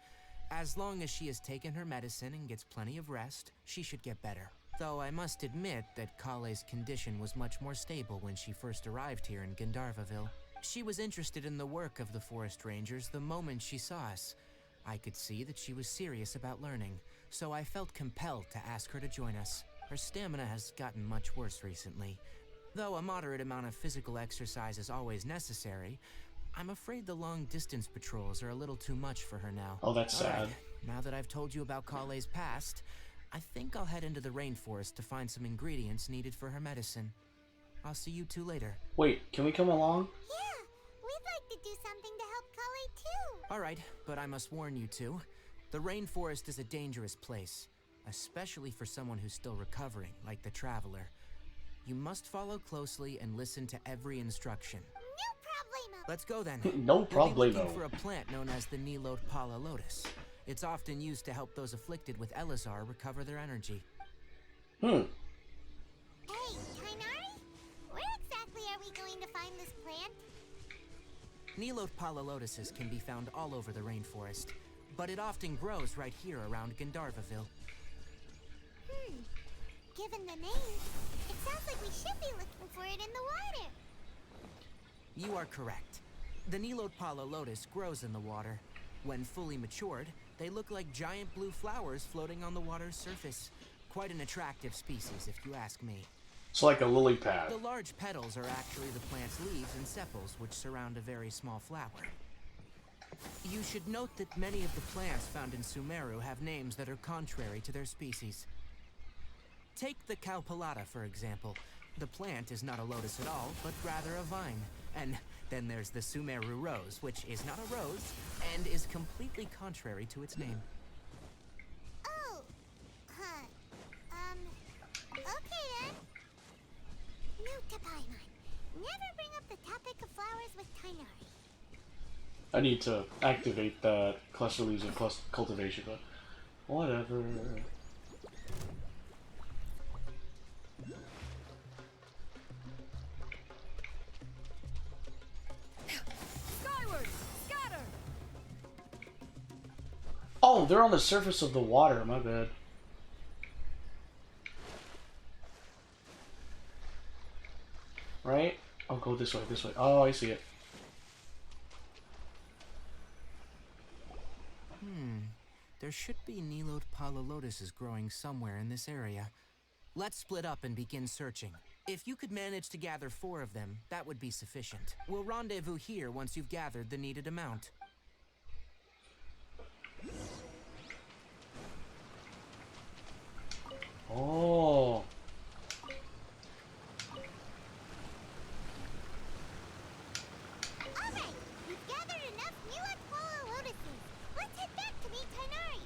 As long as she has taken her medicine and gets plenty of rest, she should get better. Though I must admit that Kale's condition was much more stable when she first arrived here in Gandharvaville. She was interested in the work of the Forest Rangers the moment she saw us. I could see that she was serious about learning, so I felt compelled to ask her to join us. Her stamina has gotten much worse recently. Though a moderate amount of physical exercise is always necessary, I'm afraid the long-distance patrols are a little too much for her now. Oh, that's sad. Alright, now that I've told you about Kale's past, I think I'll head into the rainforest to find some ingredients needed for her medicine. I'll see you two later. Wait, can we come along? Yeah, we'd like to do something to help Kale too. Alright, but I must warn you two. The rainforest is a dangerous place, especially for someone who's still recovering, like the Traveler. You must follow closely and listen to every instruction. No problemo. Let's go then. No We'll be problemo. looking for a plant known as the Nilot Pala Lotus. It's often used to help those afflicted with Elazar recover their energy. Hey, Tainari? Where exactly are we going to find this plant? Nilot Pala Lotuses can be found all over the rainforest, but it often grows right here around Gandharvaville. Given the name, it sounds like we should be looking for it in the water. You are correct. The Nilot Pala Lotus grows in the water. When fully matured, they look like giant blue flowers floating on the water's surface. Quite an attractive species, if you ask me. It's like a lily pad. The large petals are actually the plant's leaves and sepals, which surround a very small flower. You should note that many of the plants found in Sumeru have names that are contrary to their species. Take the Cowpelata, for example. The plant is not a lotus at all, but rather a vine. And then there's the Sumeru rose, which is not a rose, and is completely contrary to its name. Oh, okay then. Note to Paimon. Never bring up the topic of flowers with Tainari. I need to activate that cluster leaves and cultivation, but whatever. Skyward! Scatter! Oh, they're on the surface of the water, my bad. Right? I'll go this way, this way. Oh, I see it. There should be Nilot Pala Lotuses growing somewhere in this area. Let's split up and begin searching. If you could manage to gather 4 of them, that would be sufficient. We'll rendezvous here once you've gathered the needed amount. Oh. Alright, we've gathered enough Nilot Pala Lotuses. Let's head back to meet Tainari.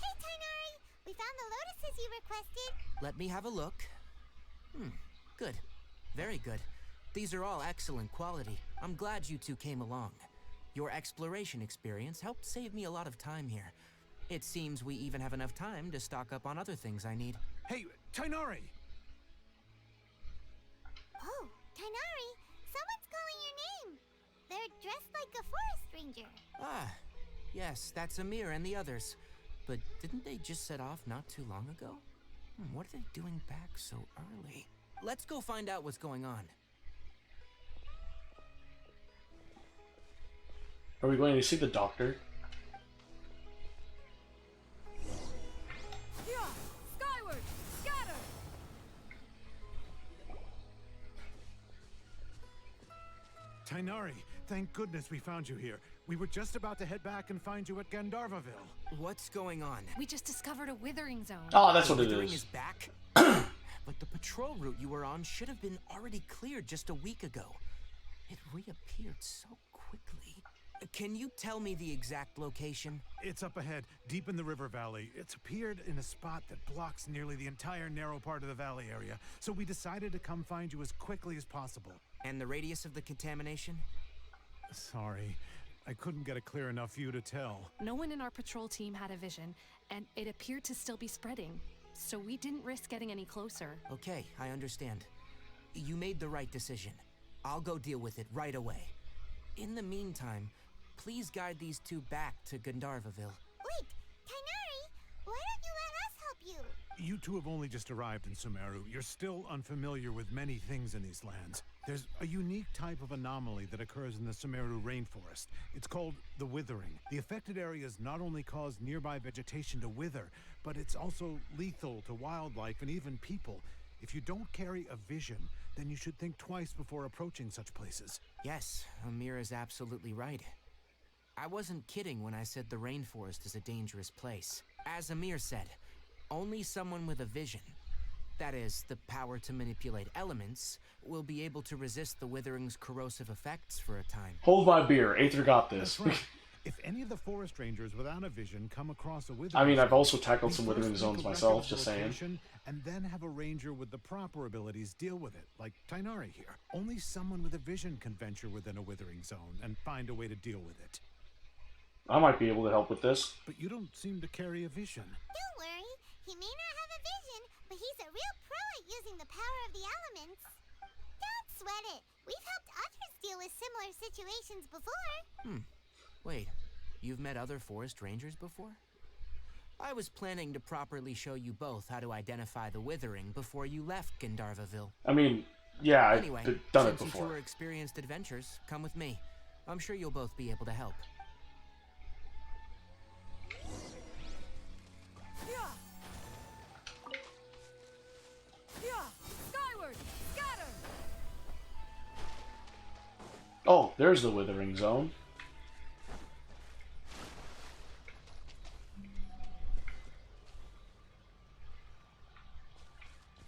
Hey, Tainari! We found the lotuses you requested. Let me have a look. Good. Very good. These are all excellent quality. I'm glad you two came along. Your exploration experience helped save me a lot of time here. It seems we even have enough time to stock up on other things I need. Hey, Tainari! Oh, Tainari, someone's calling your name. They're dressed like a forest ranger. Ah, yes, that's Amir and the others. But didn't they just set off not too long ago? What are they doing back so early? Let's go find out what's going on. Are we going to see the doctor? Yeah! Skyward! Scatter! Tainari, thank goodness we found you here. We were just about to head back and find you at Gandharvaville. What's going on? We just discovered a withering zone. Oh, that's what it Withering is. is back? But the patrol route you were on should have been already cleared just a week ago. It reappeared so quickly. Can you tell me the exact location? It's up ahead, deep in the river valley. It's appeared in a spot that blocks nearly the entire narrow part of the valley area, so we decided to come find you as quickly as possible. And the radius of the contamination? Sorry, I couldn't get a clear enough view to tell. No one in our patrol team had a vision, and it appeared to still be spreading. So we didn't risk getting any closer. Okay, I understand. You made the right decision. I'll go deal with it right away. In the meantime, please guide these two back to Gandharvaville. Wait, Tainari, why don't you let us help you? You two have only just arrived in Sumeru. You're still unfamiliar with many things in these lands. There's a unique type of anomaly that occurs in the Sumeru rainforest. It's called the withering. The affected areas not only cause nearby vegetation to wither, but it's also lethal to wildlife and even people. If you don't carry a vision, then you should think twice before approaching such places. Yes, Amir is absolutely right. I wasn't kidding when I said the rainforest is a dangerous place. As Amir said, only someone with a vision, that is, the power to manipulate elements, will be able to resist the withering's corrosive effects for a time. Hold my beer. Aether got this. That's right. If any of the forest rangers without a vision come across a withering I mean, I've zone, also tackled we some first withering take zones a myself, record of just the saying. location, and then have a ranger with the proper abilities deal with it, like Tainari here. Only someone with a vision can venture within a withering zone and find a way to deal with it. I might be able to help with this. But you don't seem to carry a vision. Don't worry, he may not have a vision, but he's a real pro at using the power of the elements. Don't sweat it. We've helped others deal with similar situations before. Wait, you've met other forest rangers before? I was planning to properly show you both how to identify the withering before you left Gandharvaville. I mean, yeah, I've Anyway, done it since you two before. are experienced adventurers, come with me. I'm sure you'll both be able to help. Yeah! Yeah! Skyward! Scatter! Oh, there's the withering zone.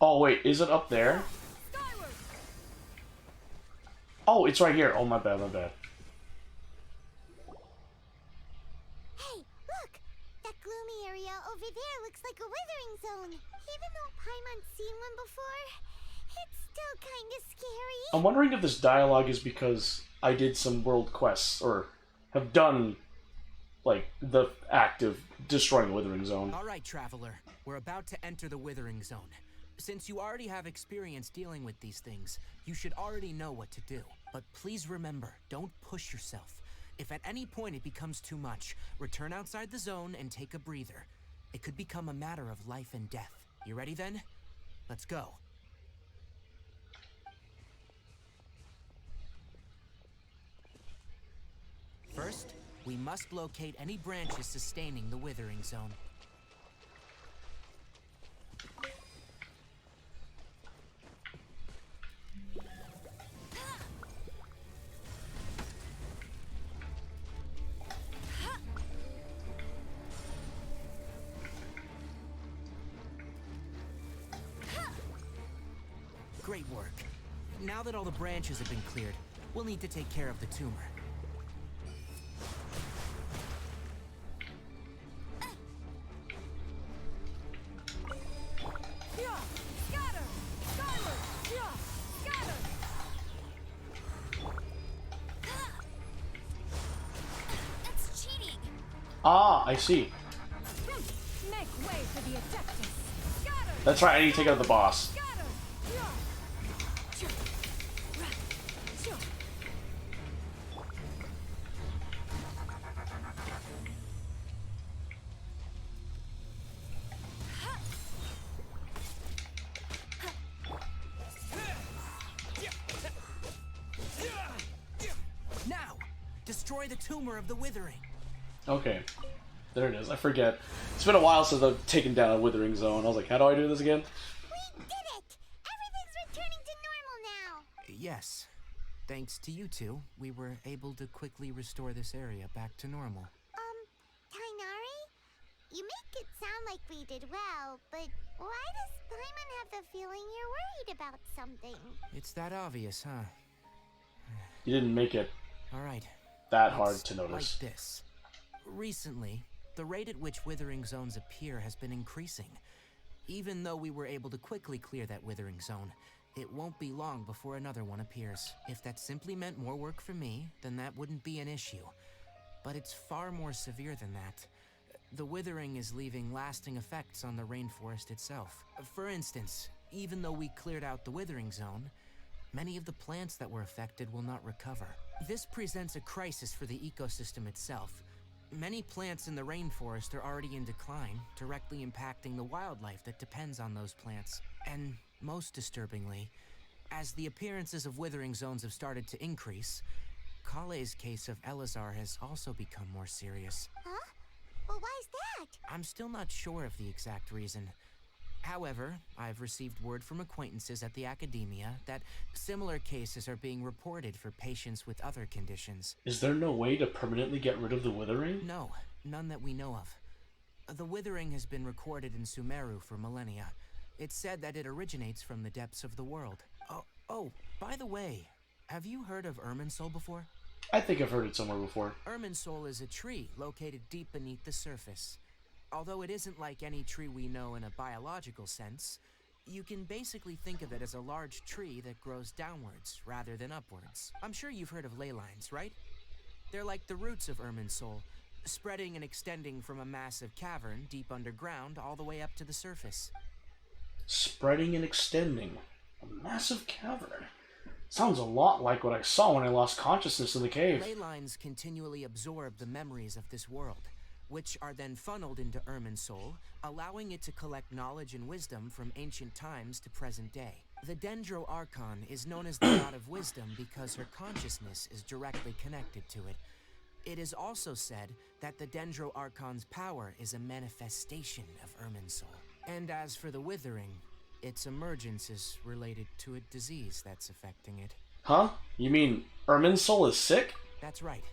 Oh, wait, is it up there? Skyward! Oh, it's right here. Oh, my bad, my bad. Hey, look! That gloomy area over there looks like a withering zone. Even though Paimon's seen one before, it's still kinda scary. I'm wondering if this dialogue is because I did some world quests, or have done, like, the act of destroying the withering zone. All right, traveler. We're about to enter the withering zone. Since you already have experience dealing with these things, you should already know what to do. But please remember, don't push yourself. If at any point it becomes too much, return outside the zone and take a breather. It could become a matter of life and death. You ready then? Let's go. First, we must locate any branches sustaining the withering zone. Great work. Now that all the branches have been cleared, we'll need to take care of the tumor. Yeah! Scatter! Skyward! Yeah! Scatter! Ah, I see. Make way for the Adeptus. Scatter! That's right, I need to take out the boss. Scatter! Now, destroy the tumor of the withering. Okay. There it is. I forget. It's been a while since I've taken down a withering zone. I was like, how do I do this again? We did it! Everything's returning to normal now! Yes. Thanks to you two, we were able to quickly restore this area back to normal. Tainari? You make it sound like we did well, but why does Paimon have the feeling you're worried about something? It's that obvious, huh? You didn't make it All right. that hard It's to notice. like this. Recently, the rate at which withering zones appear has been increasing. Even though we were able to quickly clear that withering zone, it won't be long before another one appears. If that simply meant more work for me, then that wouldn't be an issue. But it's far more severe than that. The withering is leaving lasting effects on the rainforest itself. For instance, even though we cleared out the withering zone, many of the plants that were affected will not recover. This presents a crisis for the ecosystem itself. Many plants in the rainforest are already in decline, directly impacting the wildlife that depends on those plants. And most disturbingly, as the appearances of withering zones have started to increase, Kale's case of Elazar has also become more serious. Huh? Well, why is that? I'm still not sure of the exact reason. However, I've received word from acquaintances at the academia that similar cases are being reported for patients with other conditions. Is there no way to permanently get rid of the withering? No, none that we know of. The withering has been recorded in Sumeru for millennia. It's said that it originates from the depths of the world. Oh, by the way, have you heard of Irminsul before? I think I've heard it somewhere before. Irminsul is a tree located deep beneath the surface. Although it isn't like any tree we know in a biological sense, you can basically think of it as a large tree that grows downwards rather than upwards. I'm sure you've heard of ley lines, right? They're like the roots of Irminsul, spreading and extending from a massive cavern deep underground all the way up to the surface. Spreading and extending. A massive cavern. Sounds a lot like what I saw when I lost consciousness in the cave. Ley lines continually absorb the memories of this world, which are then funneled into Irminsul, allowing it to collect knowledge and wisdom from ancient times to present day. The Dendro Archon is known as the God of Wisdom because her consciousness is directly connected to it. It is also said that the Dendro Archon's power is a manifestation of Irminsul. And as for the Withering, its emergence is related to a disease that's affecting it. Huh? You mean Irminsul is sick? That's right.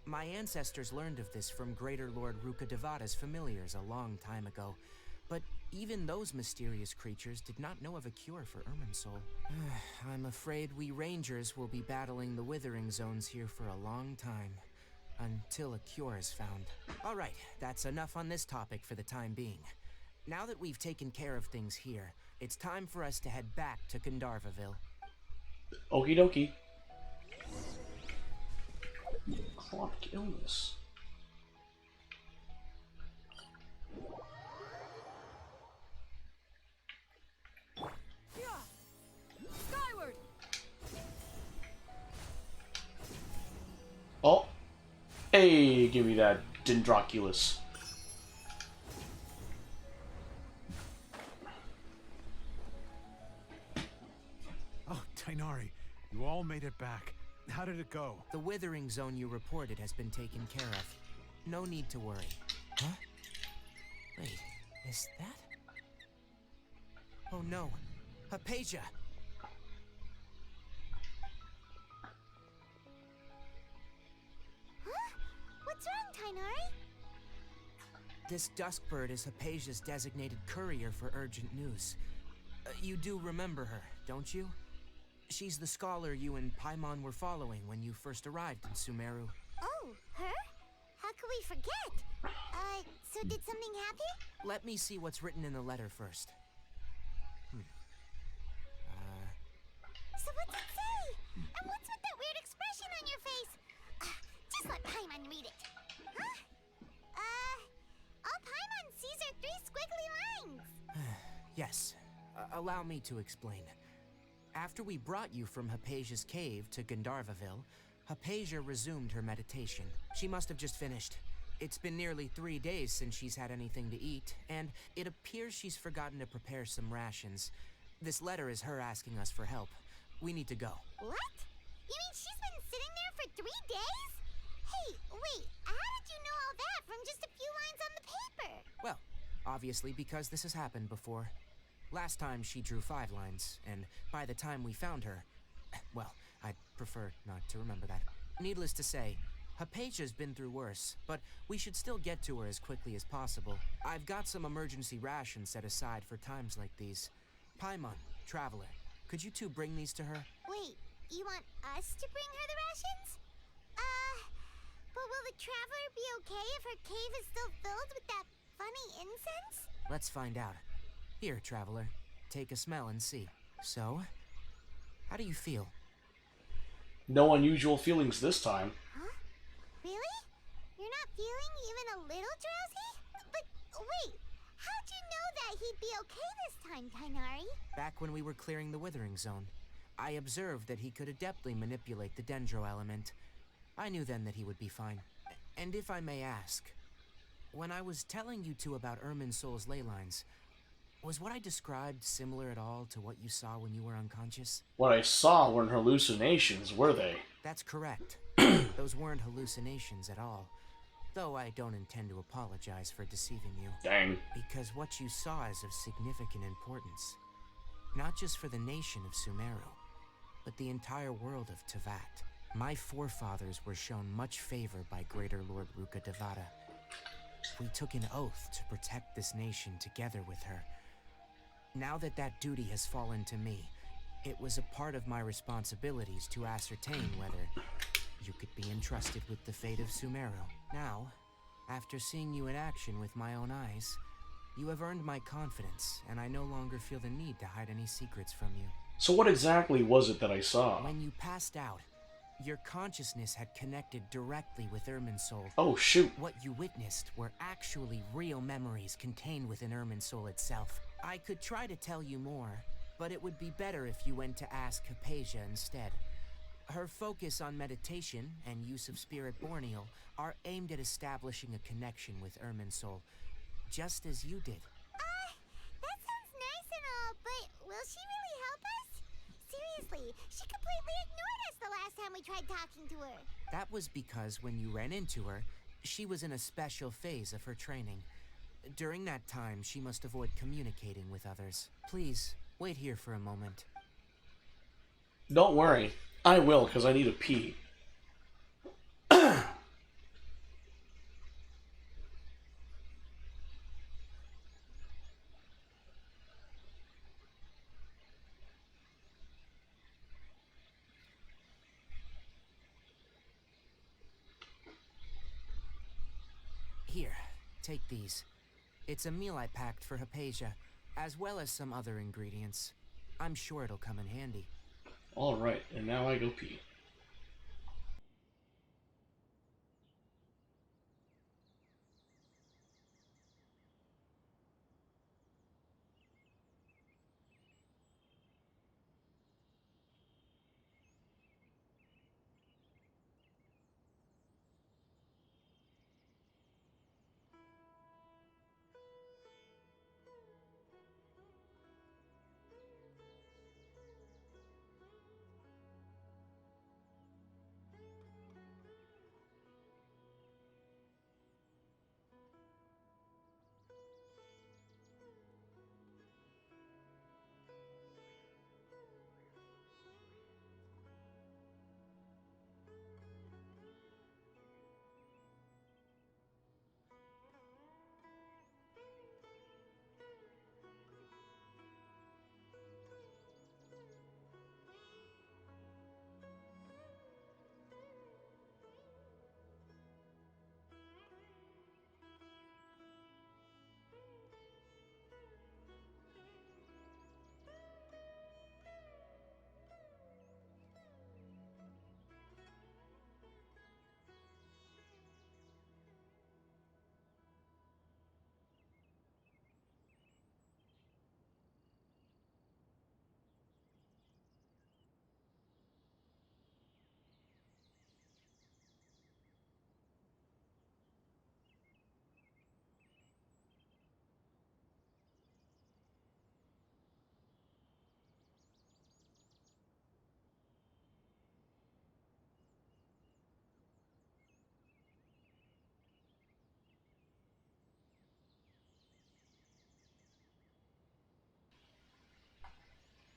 My ancestors learned of this from Greater Lord Rukkhadevata's familiars a long time ago, but even those mysterious creatures did not know of a cure for Irminsul. I'm afraid we Rangers will be battling the Withering Zones here for a long time, until a cure is found. Alright, that's enough on this topic for the time being. Now that we've taken care of things here, it's time for us to head back to Gandharvaville. Okie dokie. Chronic illness. Skyward! Oh. Hey, give me that Dendroculus. Oh, Tainari, you all made it back. How did it go? The Withering Zone you reported has been taken care of. No need to worry. Huh? Wait, is that? Oh no, Hypatia! Huh? What's wrong, Tainari? This Duskbird is Hypatia's designated courier for urgent news. You do remember her, don't you? She's the scholar you and Paimon were following when you first arrived in Sumeru. Oh, her? How could we forget? So did something happen? Let me see what's written in the letter first. So what's it say? And what's with that weird expression on your face? Just let Paimon read it. Huh? Yes. Allow me to explain. After we brought you from Hypatia's cave to Gandharvaville, Hypatia resumed her meditation. She must have just finished. It's been nearly 3 days since she's had anything to eat, and it appears she's forgotten to prepare some rations. This letter is her asking us for help. We need to go. What? You mean she's been sitting there for 3 days? Hey, wait, how did you know all that from just a few lines on the paper? Well, obviously because this has happened before. Last time she drew 5 lines, and by the time we found her... Well, I'd prefer not to remember that. Needless to say, Hypatia's been through worse, but we should still get to her as quickly as possible. I've got some emergency rations set aside for times like these. Paimon, Traveler, could you two bring these to her? Wait, you want us to bring her the rations? But will the Traveler be okay if her cave is still filled with that funny incense? Let's find out. Here, Traveler, take a smell and see. So, how do you feel? No unusual feelings this time. Huh? Really? You're not feeling even a little drowsy? But wait, how'd you know that he'd be okay this time, Tainari? Back when we were clearing the Withering Zone, I observed that he could adeptly manipulate the Dendro element. I knew then that he would be fine. And if I may ask, when I was telling you two about Irminsul's ley lines, was what I described similar at all to what you saw when you were unconscious? What I saw weren't hallucinations, were they? That's correct. Those weren't hallucinations at all. Though I don't intend to apologize for deceiving you. Dang. Because what you saw is of significant importance. Not just for the nation of Sumeru, but the entire world of Tevat. My forefathers were shown much favor by Greater Lord Ruka Devata. We took an oath to protect this nation together with her. Now that that duty has fallen to me, it was a part of my responsibilities to ascertain whether you could be entrusted with the fate of Sumeru. Now, after seeing you in action with my own eyes, you have earned my confidence, and I no longer feel the need to hide any secrets from you. So what exactly was it that I saw? When you passed out, your consciousness had connected directly with Irminsul. Oh, shoot. What you witnessed were actually real memories contained within Irminsul itself. I could try to tell you more, but it would be better if you went to ask Hypatia instead. Her focus on meditation and use of Spirit Borneal are aimed at establishing a connection with Irminsul, just as you did. That sounds nice and all, but will she really help us? Seriously, she completely ignored us the last time we tried talking to her. That was because when you ran into her, she was in a special phase of her training. During that time, she must avoid communicating with others. Please, wait here for a moment. Don't worry. I will, because I need a pee. Here, take these. It's a meal I packed for Hypatia, as well as some other ingredients. I'm sure it'll come in handy. Alright, and now I go pee.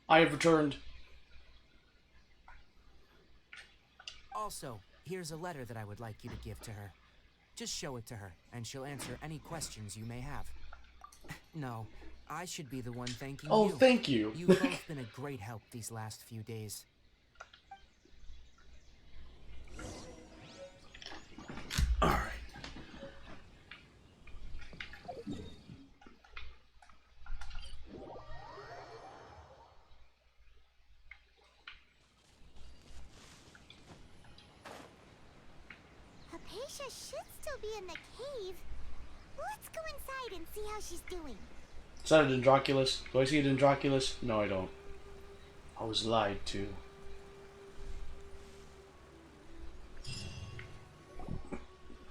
I have returned. Also, here's a letter that I would like you to give to her. Just show it to her, and she'll answer any questions you may have. No, I should be the one thanking you. Oh, thank you. You've both been a great help these last few days. Alright. Hypatia should still be in the cave. Let's go inside and see how she's doing. Is that a Dendroculus? Do I see a Dendroculus? No, I don't. I was lied to.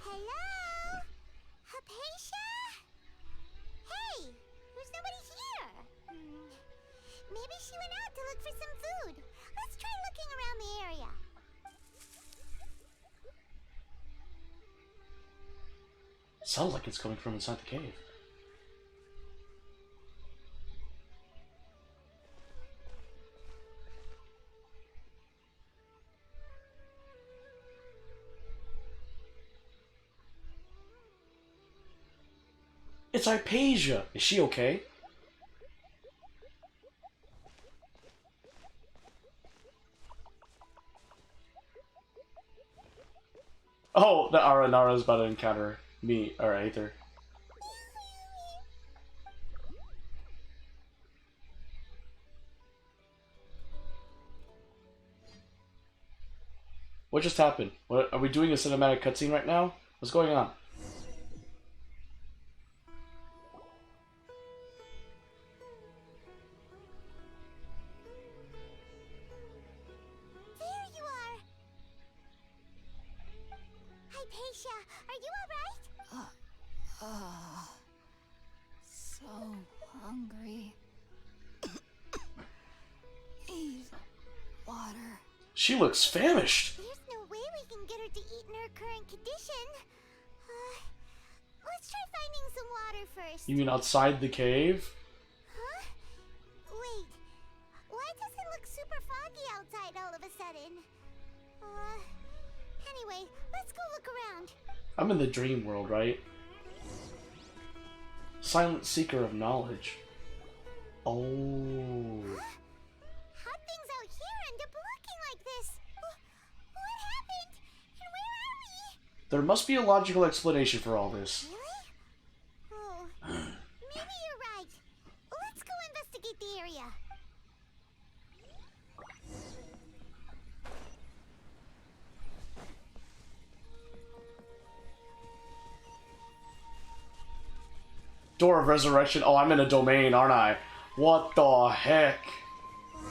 Hello? Hypatia? Hey, there's nobody here. Maybe she went out to look for some food. Let's try looking around the area. Sounds like it's coming from inside the cave. It's Hypatia! Is she okay? Oh, the Nara's about to encounter me, or Aether. What just happened? What, are we doing a cinematic cutscene right now? What's going on? There you are. Hypatia, are you alright? So hungry. Need water. She looks famished. There's no way we can get her to eat in her current condition. Let's try finding some water first. You mean outside the cave? Huh? Wait. Why does it look super foggy outside all of a sudden? Anyway, let's go look around. I'm in the dream world, right? Silent seeker of knowledge. Oh. How'd things out here end up looking like this? What happened? And where are we? There must be a logical explanation for all this. Really? Oh, maybe you're right. Let's go investigate the area. Door of Resurrection. Oh, I'm in a domain, aren't I? What the heck? Wow,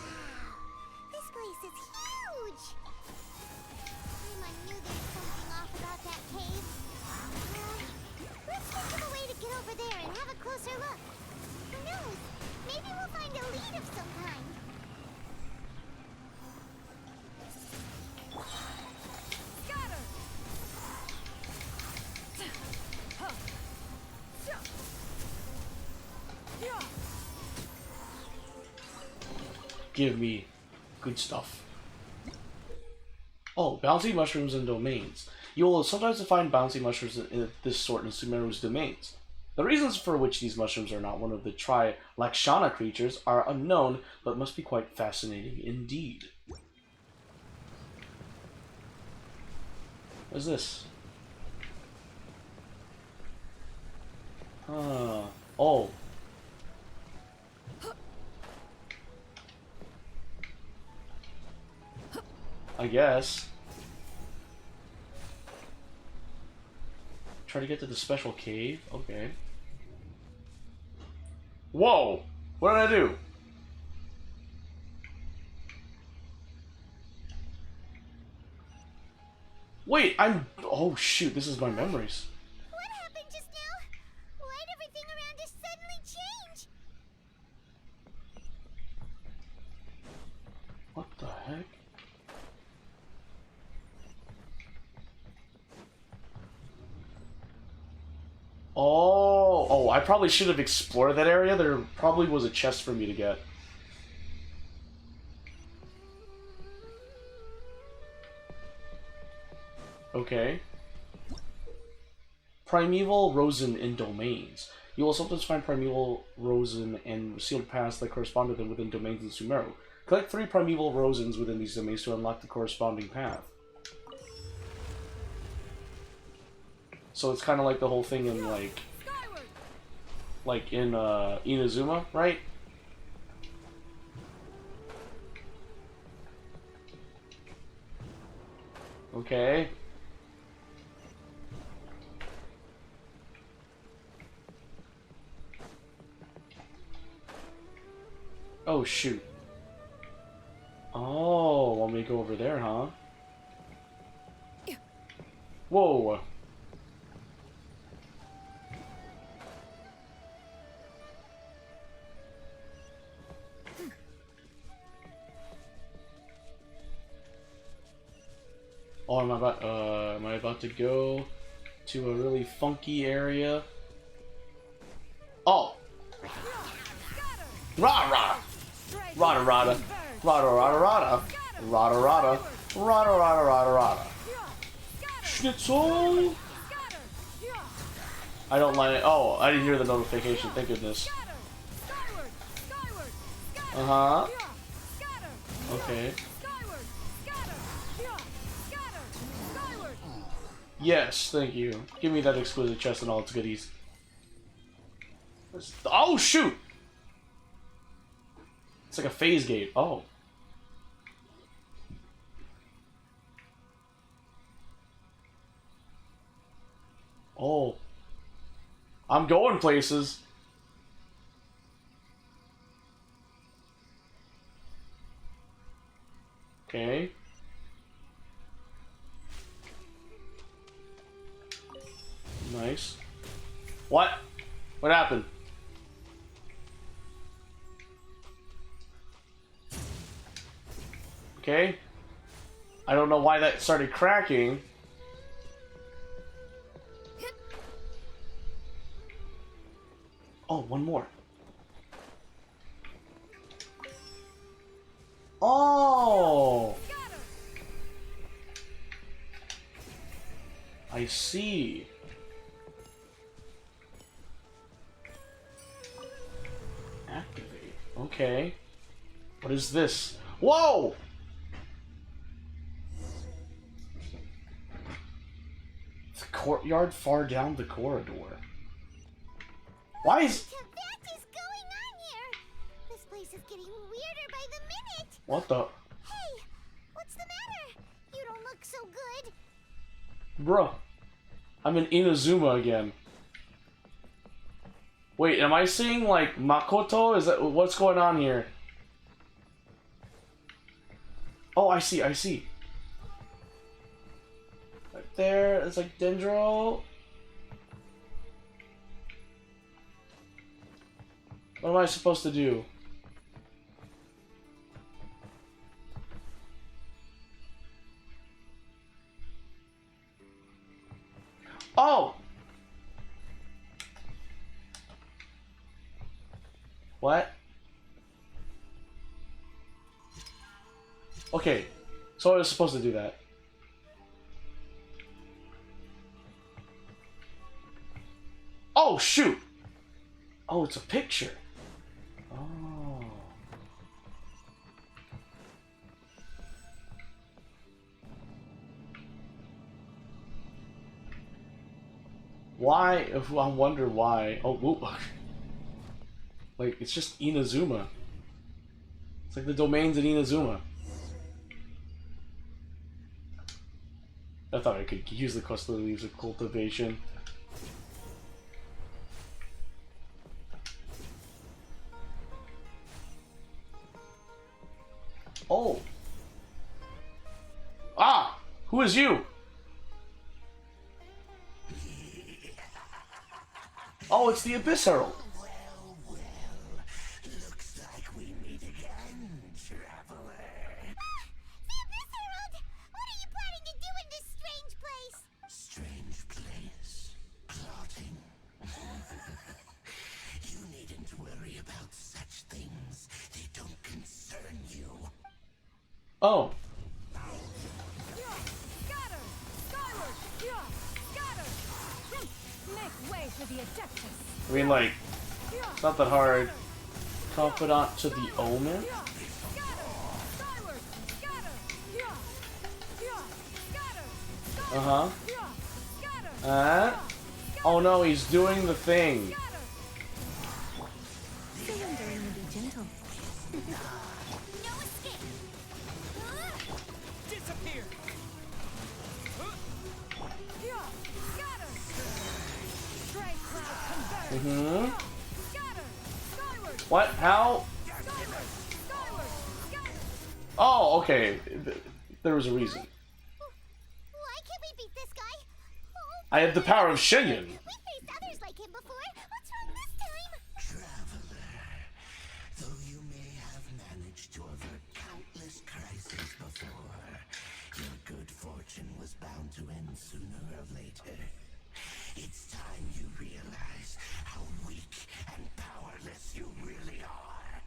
this place is huge. I knew there was something off about that cave. Let's think of a way to get over there and have a closer look. Who knows? Maybe we'll find a lead of some kind. Give me good stuff. Oh, bouncy mushrooms and domains. You will sometimes find bouncy mushrooms of this sort in Sumeru's domains. The reasons for which these mushrooms are not one of the Tri-Lakshana creatures are unknown, but must be quite fascinating indeed. What is this? Oh. I guess. Try to get to the special cave? Okay. Whoa! What did I do? Wait, oh shoot, this is my memories. What happened just now? Why'd everything around us suddenly change? What the heck? Oh, I probably should have explored that area. There probably was a chest for me to get. Okay. Primeval Rosen in domains. You will sometimes find Primeval Rosen and sealed paths that correspond to them within domains in Sumeru. Collect 3 Primeval Rosens within these domains to unlock the corresponding path. So it's kind of like the whole thing in like in Inazuma, right? Okay. Oh shoot. Oh, want me to go over there, huh? Whoa. Oh, am I about to go to a really funky area? Oh! Rah-rah! Rada-rada! Rada-rada-rada! Rada-rada! Rada-rada-rada-rada! Schnitzel! I don't like it. Oh, I didn't hear the notification, thank goodness. Uh-huh. Okay. Yes, thank you. Give me that exquisite chest and all its goodies. Oh, shoot! It's like a phase gate. Oh. Oh. I'm going places. Okay. Nice. What? What happened? Okay. I don't know why that started cracking. Oh, one more. Oh! I see. Activate. Okay. What is this? Whoa! The courtyard far down the corridor. Why is... What is going on here? This place is getting weirder by the minute. What the... Hey, what's the matter? You don't look so good. Bruh. I'm in Inazuma again. Wait, am I seeing, like, Makoto? Is that... What's going on here? Oh, I see, I see. Right there, it's like Dendro. What am I supposed to do? Oh! What? Okay, so I was supposed to do that. Oh, shoot! Oh, it's a picture. Oh. Why? If I wonder why. Oh, whoop. Like, it's just Inazuma. It's like the domains in Inazuma. I thought I could use the cluster leaves of cultivation. Oh. Ah! Who is you? Oh, it's the Abyss Herald. Well, looks like we meet again, traveler. The Abyss Herald! What are you planning to do in this strange place? Strange place. Clotting. You needn't worry about such things. They don't concern you. Oh. Make way for the Adeptus. I mean, like, it's not that hard. Confidant to the Omen? Uh-huh. Oh no, he's doing the thing. Surrendering will be gentle. No escape! Disappear! Mm-hmm. What? How? Oh, okay. There was a reason. Why can't we beat this guy? Oh, I have the power of Shenyan. we faced others like him before. What's wrong this time? Traveler, though you may have managed to avert countless crises before, your good fortune was bound to end sooner or later. It's time you realize how weak and powerless you really are.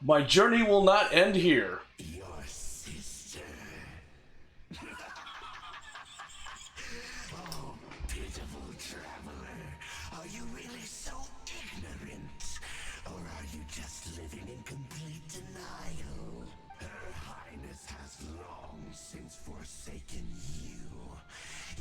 My journey will not end here. Your sister. Oh, pitiful traveler. Are you really so ignorant? Or are you just living in complete denial? Her Highness has long since forsaken you.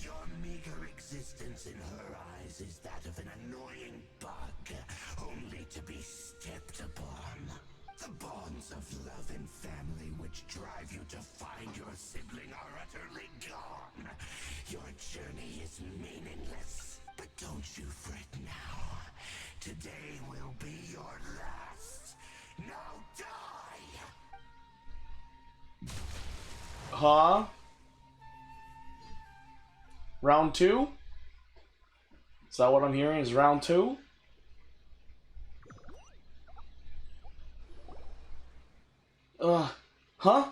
Your meager existence in her eyes is that of an annoying bug, only to be stepped upon. The bonds of love and family which drive you to find your sibling are utterly gone. Your journey is meaningless. But don't you fret now. Today will be your last. Now die! Huh? Round 2? Is that what I'm hearing? Is round 2? Huh?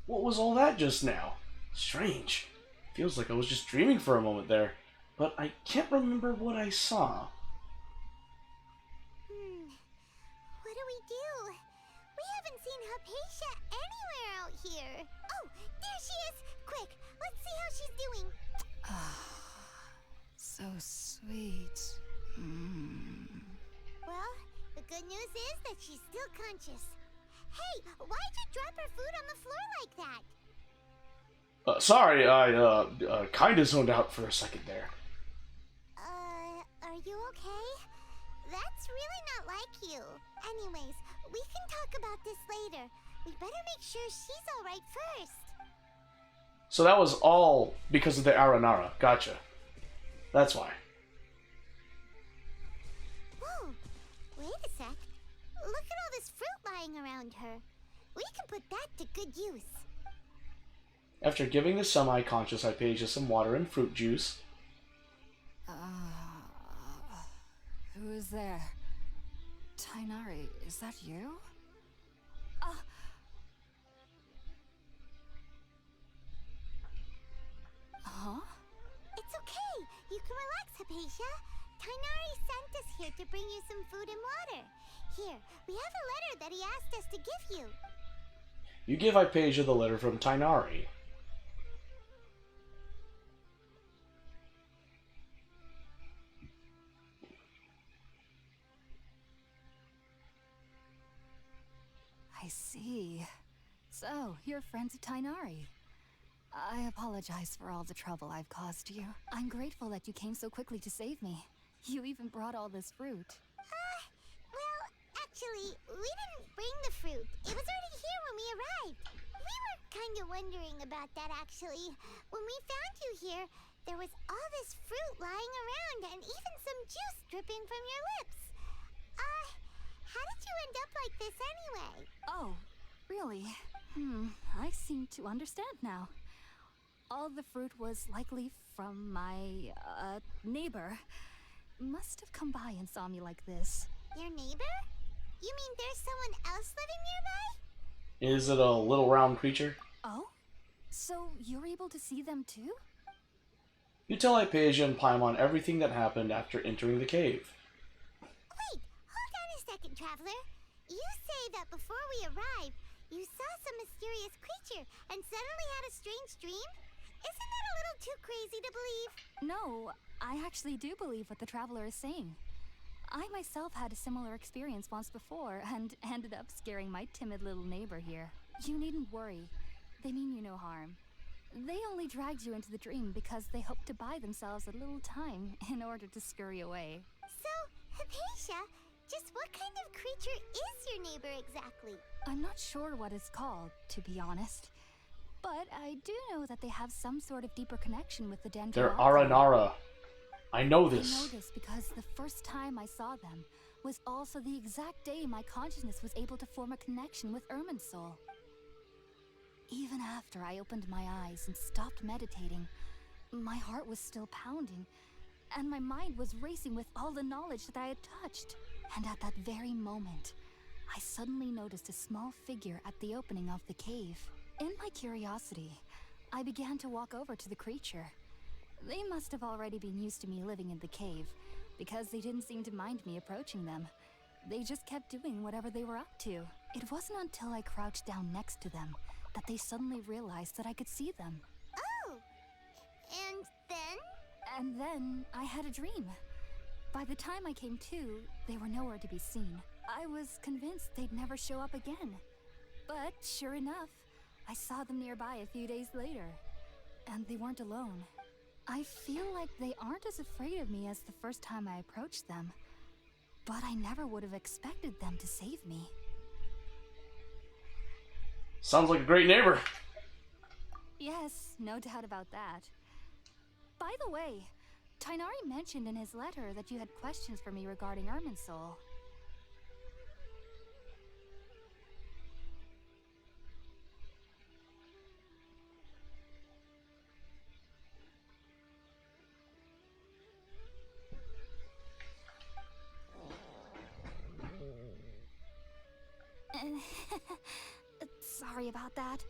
What was all that just now? Strange. Feels like I was just dreaming for a moment there, but I can't remember what I saw. What do we do? We haven't seen Hypatia anywhere out here. Oh, there she is! Quick, let's see how she's doing. So sweet. Well, the good news is that she's still conscious. Hey, why'd you drop her food on the floor like that? Sorry, I kinda zoned out for a second there. Are you okay? That's really not like you. Anyways, we can talk about this later. We better make sure she's alright first. So that was all because of the Aranara. Gotcha. That's why. Whoa, wait a sec. Look at all this fruit lying around her. We can put that to good use. After giving the semi-conscious Hypatia some water and fruit juice... Who is there? Tainari, is that you? Huh? It's okay. You can relax, Hypatia. Tainari sent us here to bring you some food and water. Here, we have a letter that he asked us to give you. You give Hypatia the letter from Tainari. I see. So, you're friends of Tainari. I apologize for all the trouble I've caused you. I'm grateful that you came so quickly to save me. You even brought all this fruit. Well, actually, we didn't bring the fruit. It was already here when we arrived. We were kind of wondering about that, actually. When we found you here, there was all this fruit lying around and even some juice dripping from your lips. How did you end up like this anyway? Oh, really? I seem to understand now. All the fruit was likely from my, neighbor. Must have come by and saw me like this. Your neighbor? You mean there's someone else living nearby? Is it a little round creature? Oh? So you're able to see them too? You tell Hypatia and Paimon everything that happened after entering the cave. Wait, hold on a second, Traveler. You say that before we arrived, you saw some mysterious creature and suddenly had a strange dream? Isn't that a little too crazy to believe? No, I actually do believe what the traveler is saying. I myself had a similar experience once before and ended up scaring my timid little neighbor here. You needn't worry. They mean you no harm. They only dragged you into the dream because they hoped to buy themselves a little time in order to scurry away. So, Hypatia, just what kind of creature is your neighbor exactly? I'm not sure what it's called, to be honest. But I do know that they have some sort of deeper connection with the Dendro. They're Aranara. I know I this. know this because the first time I saw them was also the exact day my consciousness was able to form a connection with Irminsul. Even after I opened my eyes and stopped meditating, my heart was still pounding, and my mind was racing with all the knowledge that I had touched. And at that very moment, I suddenly noticed a small figure at the opening of the cave. In my curiosity, I began to walk over to the creature. They must have already been used to me living in the cave, because they didn't seem to mind me approaching them. They just kept doing whatever they were up to. It wasn't until I crouched down next to them that they suddenly realized that I could see them. Oh! And then? And then I had a dream. By the time I came to, they were nowhere to be seen. I was convinced they'd never show up again. But sure enough, I saw them nearby a few days later. And they weren't alone. I feel like they aren't as afraid of me as the first time I approached them. But I never would have expected them to save me. Sounds like a great neighbor. Yes, no doubt about that. By the way, Tainari mentioned in his letter that you had questions for me regarding Irminsul. Sorry about that.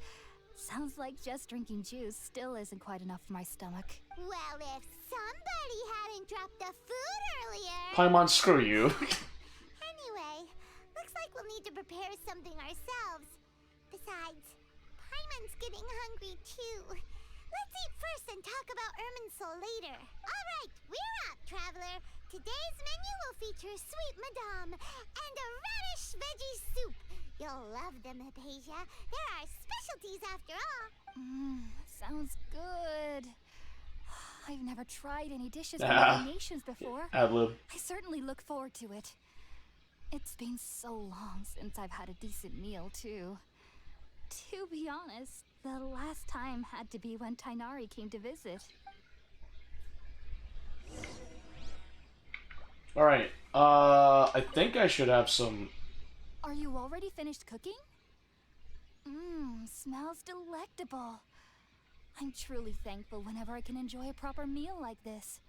Sounds like just drinking juice still isn't quite enough for my stomach. Well, if somebody hadn't dropped the food earlier... Paimon, screw you. Anyway, looks like we'll need to prepare something ourselves. Besides, Paimon's getting hungry too. Let's eat first and talk about Irminsul later. Alright, we're up, traveler. Today's menu will feature sweet madame and a radish veggie soup. You'll love them, Hypatia. They're our specialties after all. Sounds good. I've never tried any dishes from other nations before. Adlib. I certainly look forward to it. It's been so long since I've had a decent meal, too. To be honest, the last time had to be when Tainari came to visit. Alright, I think I should have some... Are you already finished cooking? Smells delectable. I'm truly thankful whenever I can enjoy a proper meal like this.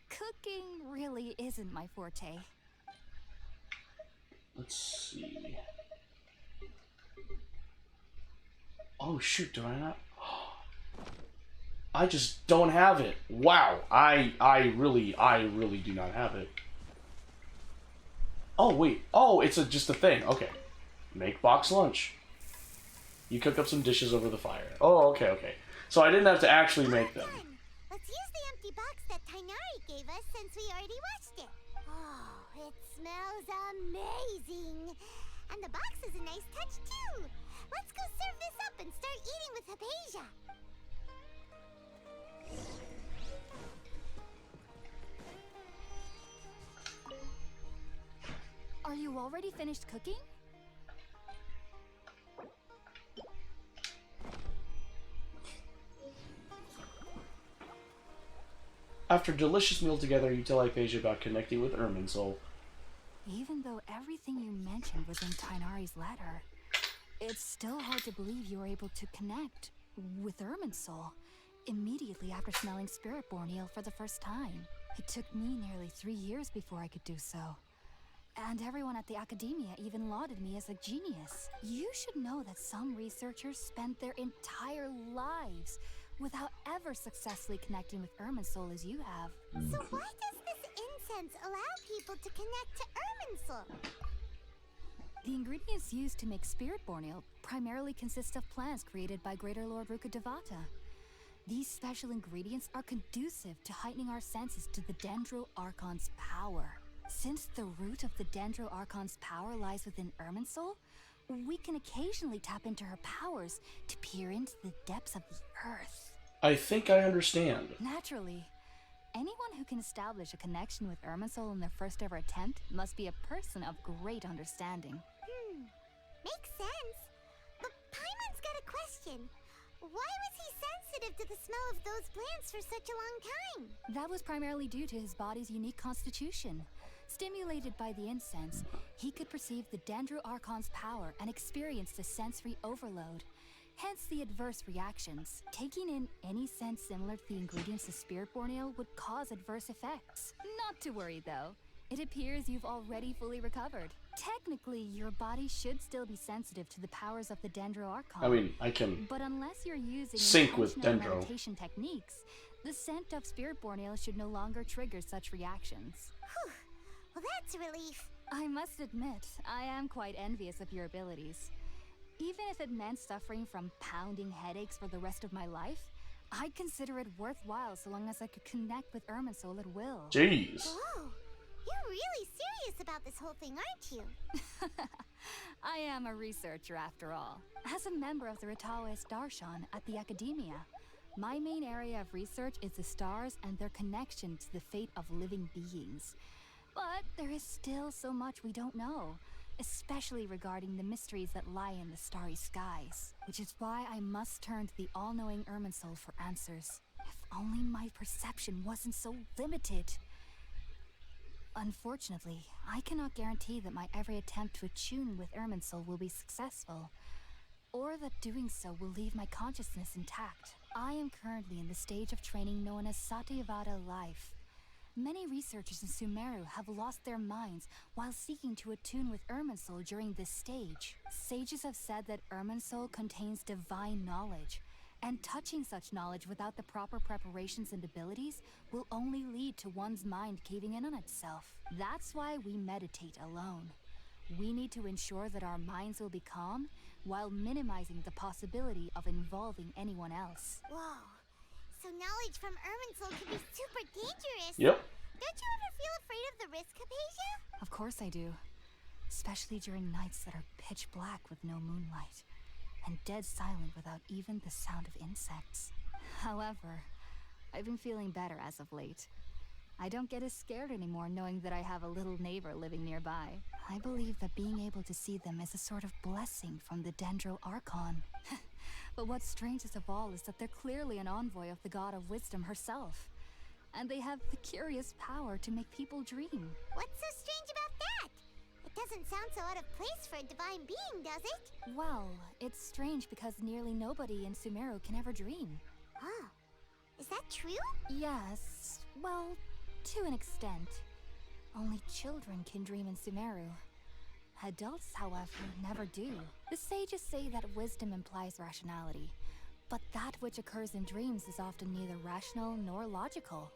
Cooking really isn't my forte. Let's see... Oh shoot, do I not? I just don't have it. Wow, I really do not have it. Oh wait, oh, it's just a thing. Okay, make box lunch. You cook up some dishes over the fire. Oh, okay. So I didn't have to actually make them. Let's use the empty box that Tainari gave us since we already watched it. Oh, it smells amazing. And the box is a nice touch too. Let's go serve this up and start eating with Hypatia. Are you already finished cooking? After a delicious meal together, you tell Hypatia about connecting with Irminsul. Even though everything you mentioned was in Tainari's letter, it's still hard to believe you were able to connect with Irminsul immediately after smelling Spiritborn eel for the first time. It took me nearly 3 years before I could do so. And everyone at the academia even lauded me as a genius. You should know that some researchers spent their entire lives without ever successfully connecting with Irminsul as you have. So why does this incense allow people to connect to Irminsul? The ingredients used to make Spiritborn eel primarily consist of plants created by Greater Lord Rukkhadevata. These special ingredients are conducive to heightening our senses to the Dendro Archon's power. Since the root of the Dendro Archon's power lies within Irminsul, we can occasionally tap into her powers to peer into the depths of the earth. I think I understand. Naturally, anyone who can establish a connection with Irminsul in their first ever attempt must be a person of great understanding. Makes sense. But Paimon's got a question. Why was he sensitive to the smell of those plants for such a long time? That was primarily due to his body's unique constitution. Stimulated by the incense, he could perceive the Dendro Archon's power and experienced a sensory overload. Hence the adverse reactions. Taking in any scent similar to the ingredients of Spiritborn Ale would cause adverse effects. Not to worry though. It appears you've already fully recovered. Technically, your body should still be sensitive to the powers of the Dendro Archon. I mean, I can But unless you're using sync with intentional Dendro. meditation techniques, the scent of Spiritborn Ale should no longer trigger such reactions. Whew. Well, that's a relief. I must admit, I am quite envious of your abilities. Even if it meant suffering from pounding headaches for the rest of my life, I'd consider it worthwhile so long as I could connect with Irminsul at will. Jeez. Whoa. You're really serious about this whole thing, aren't you? I am a researcher after all. As a member of the Ritaoist Darshan at the Academia, my main area of research is the stars and their connection to the fate of living beings. But there is still so much we don't know, especially regarding the mysteries that lie in the starry skies, which is why I must turn to the all-knowing Irminsul for answers. If only my perception wasn't so limited. Unfortunately, I cannot guarantee that my every attempt to attune with Irminsul will be successful, or that doing so will leave my consciousness intact. I am currently in the stage of training known as Satyavada life. Many researchers in Sumeru have lost their minds while seeking to attune with Irminsul during this stage. Sages have said that Irminsul contains divine knowledge, and touching such knowledge without the proper preparations and abilities will only lead to one's mind caving in on itself. That's why we meditate alone. We need to ensure that our minds will be calm while minimizing the possibility of involving anyone else. Whoa. So knowledge from Irminsul can be super dangerous. Yep. Don't you ever feel afraid of the risk, Hypatia? Of course I do. Especially during nights that are pitch black with no moonlight, and dead silent without even the sound of insects. However, I've been feeling better as of late. I don't get as scared anymore knowing that I have a little neighbor living nearby. I believe that being able to see them is a sort of blessing from the Dendro Archon. But what's strangest of all is that they're clearly an envoy of the God of Wisdom herself. And they have the curious power to make people dream. What's so strange about that? It doesn't sound so out of place for a divine being, does it? Well, it's strange because nearly nobody in Sumeru can ever dream. Oh. Is that true? Yes, well, to an extent. Only children can dream in Sumeru. Adults, however, never do. The sages say that wisdom implies rationality, but that which occurs in dreams is often neither rational nor logical.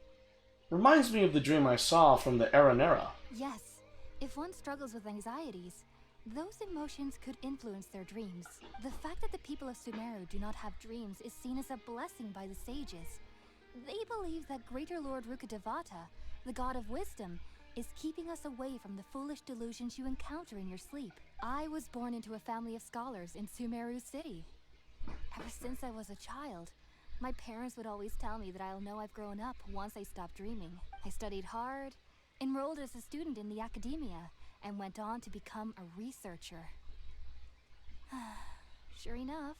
Reminds me of the dream I saw from the Aranera. Yes, if one struggles with anxieties, those emotions could influence their dreams. The fact that the people of Sumeru do not have dreams is seen as a blessing by the sages. They believe that Greater Lord Rukkhadevata, the god of wisdom, is keeping us away from the foolish delusions you encounter in your sleep. I was born into a family of scholars in Sumeru City. Ever since I was a child, my parents would always tell me that I'll know I've grown up once I stop dreaming. I studied hard, enrolled as a student in the academia, and went on to become a researcher. Sure enough,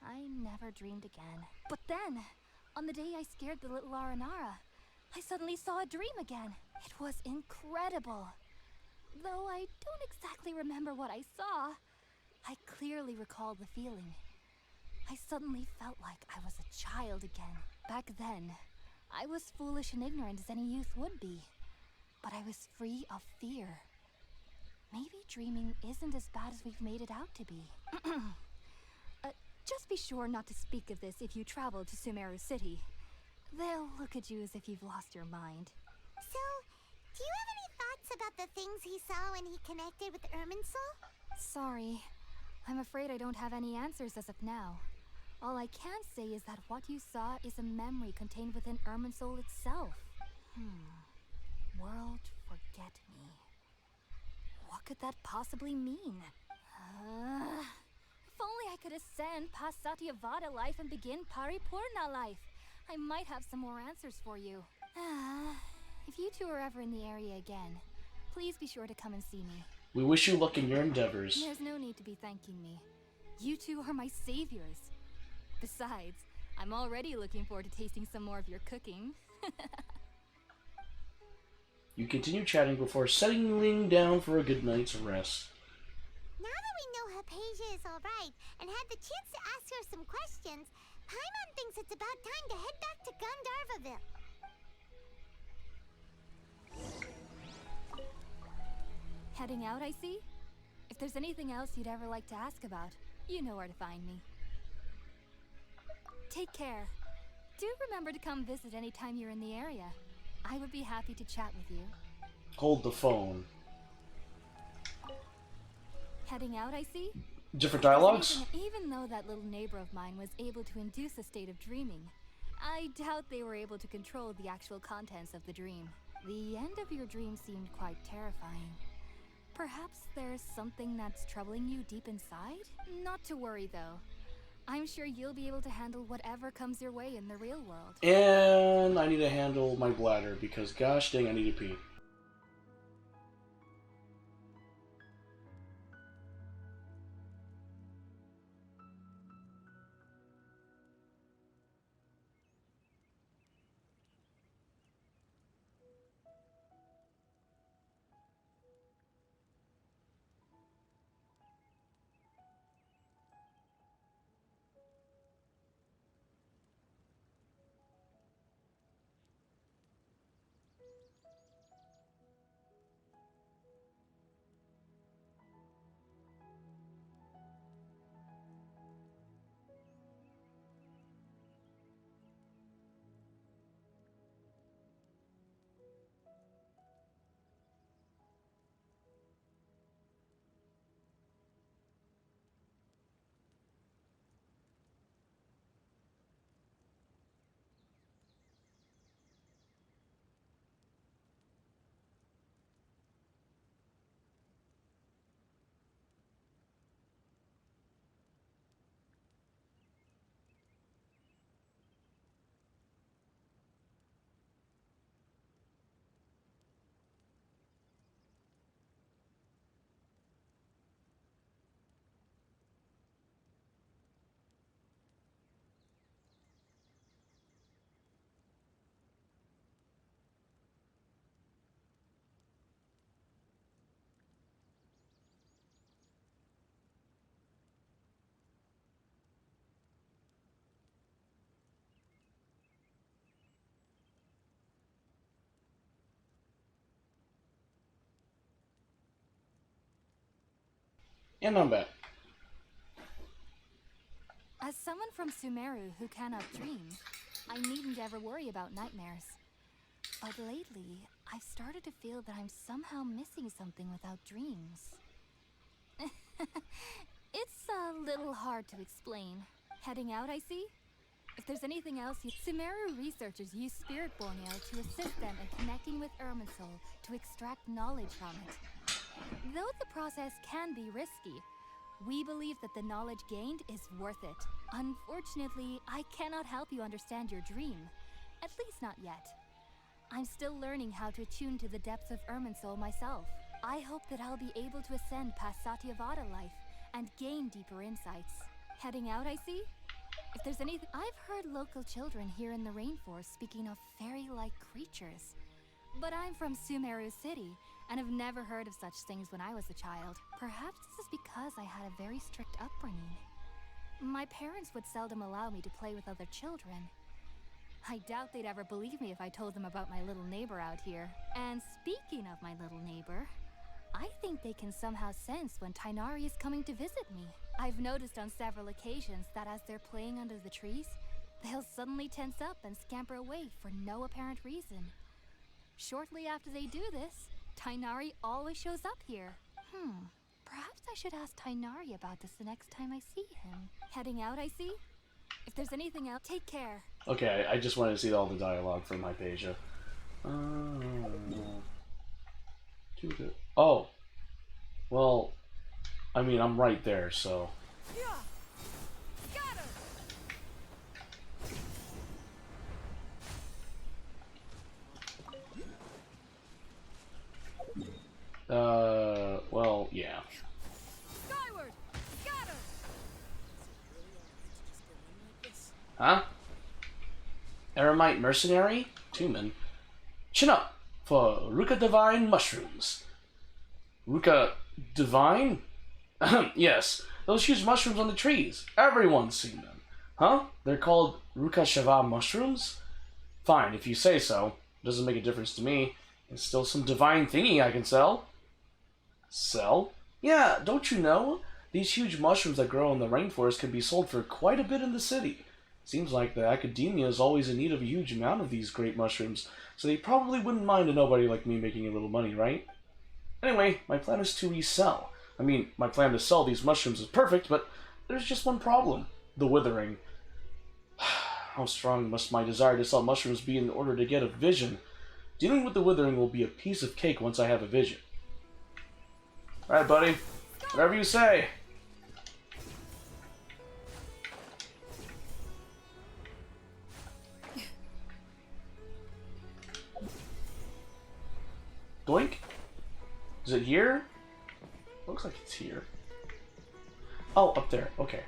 I never dreamed again. But then, on the day I scared the little Aranara, I suddenly saw a dream again. It was incredible. Though I don't exactly remember what I saw, I clearly recall the feeling. I suddenly felt like I was a child again. Back then, I was foolish and ignorant as any youth would be, but I was free of fear. Maybe dreaming isn't as bad as we've made it out to be. Just be sure not to speak of this if you travel to Sumeru City. They'll look at you as if you've lost your mind. So, do you have any thoughts about the things he saw when he connected with Irminsul? Sorry. I'm afraid I don't have any answers as of now. All I can say is that what you saw is a memory contained within Irminsul itself. World forget me. What could that possibly mean? If only I could ascend past Satyavada life and begin Paripurna life. I might have some more answers for you. If you two are ever in the area again, please be sure to come and see me. We wish you luck in your endeavors. There's no need to be thanking me. You two are my saviors. Besides, I'm already looking forward to tasting some more of your cooking. You continue chatting before settling down for a good night's rest. Now that we know Hypatia is alright and had the chance to ask her some questions, Paimon thinks it's about time to head back to Gandharvaville. Heading out, I see? If there's anything else you'd ever like to ask about, you know where to find me. Take care. Do remember to come visit anytime you're in the area. I would be happy to chat with you. Hold the phone. Heading out, I see? Different dialogues? Even though that little neighbor of mine was able to induce a state of dreaming, I doubt they were able to control the actual contents of the dream. The end of your dream seemed quite terrifying. Perhaps there's something that's troubling you deep inside? Not to worry, though. I'm sure you'll be able to handle whatever comes your way in the real world. And I need to handle my bladder because gosh dang, I need to pee. And I'm back. As someone from Sumeru who cannot dream, I needn't ever worry about nightmares. But lately, I've started to feel that I'm somehow missing something without dreams. It's a little hard to explain. Heading out, I see? If there's anything else, Sumeru researchers use Spirit Borneo to assist them in connecting with Irminsul to extract knowledge from it. Though the process can be risky, we believe that the knowledge gained is worth it. Unfortunately, I cannot help you understand your dream. At least not yet. I'm still learning how to attune to the depths of Irminsul myself. I hope that I'll be able to ascend past Satyavada life and gain deeper insights. Heading out, I see? If there's anything, I've heard local children here in the rainforest speaking of fairy-like creatures. But I'm from Sumeru City, and have never heard of such things when I was a child. Perhaps this is because I had a very strict upbringing. My parents would seldom allow me to play with other children. I doubt they'd ever believe me if I told them about my little neighbor out here. And speaking of my little neighbor, I think they can somehow sense when Tighnari is coming to visit me. I've noticed on several occasions that as they're playing under the trees, they'll suddenly tense up and scamper away for no apparent reason. Shortly after they do this, Tighnari always shows up here. Perhaps I should ask Tighnari about this the next time I see him. Heading out, I see? If there's anything else, take care. Okay, I just wanted to see all the dialogue from Hypatia. Oh. Well, I mean, I'm right there, so... well, yeah. Skyward! Scatter! Huh? Eremite Mercenary? Tumen. Chin up for Ruka Divine Mushrooms. Ruka Divine? Yes, those huge mushrooms on the trees. Everyone's seen them. Huh? They're called Ruka Shava mushrooms? Fine, if you say so. Doesn't make a difference to me. It's still some divine thingy I can sell. Sell? Yeah, don't you know? These huge mushrooms that grow in the rainforest can be sold for quite a bit in the city. Seems like the academia is always in need of a huge amount of these great mushrooms, so they probably wouldn't mind a nobody like me making a little money, right? Anyway, my plan is to resell. I mean, my plan to sell these mushrooms is perfect, but there's just one problem. The withering. How strong must my desire to sell mushrooms be in order to get a vision? Dealing with the withering will be a piece of cake once I have a vision. Alright, buddy. Whatever you say. Doink? Is it here? Looks like it's here. Oh, up there. Okay.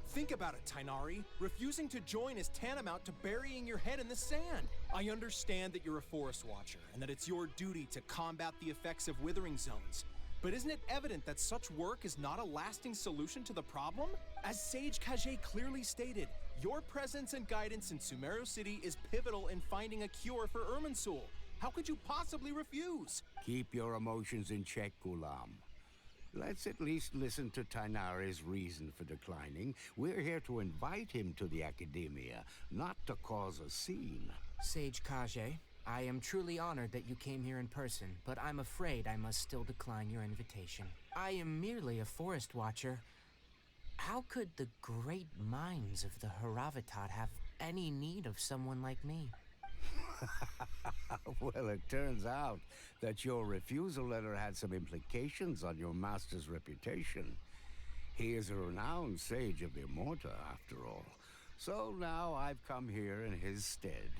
Think about it, Tainari. Refusing to join is tantamount to burying your head in the sand. I understand that you're a forest watcher, and that it's your duty to combat the effects of withering zones. But isn't it evident that such work is not a lasting solution to the problem? As Sage Kage clearly stated, your presence and guidance in Sumeru City is pivotal in finding a cure for Irminsul. How could you possibly refuse? Keep your emotions in check, Gulam. Let's at least listen to Tainari's reason for declining. We're here to invite him to the Academia, not to cause a scene. Sage Kage, I am truly honored that you came here in person, but I'm afraid I must still decline your invitation. I am merely a forest watcher. How could the great minds of the Haravatat have any need of someone like me? Well, it turns out that your refusal letter had some implications on your master's reputation. He is a renowned sage of the Immorta, after all. So now I've come here in his stead.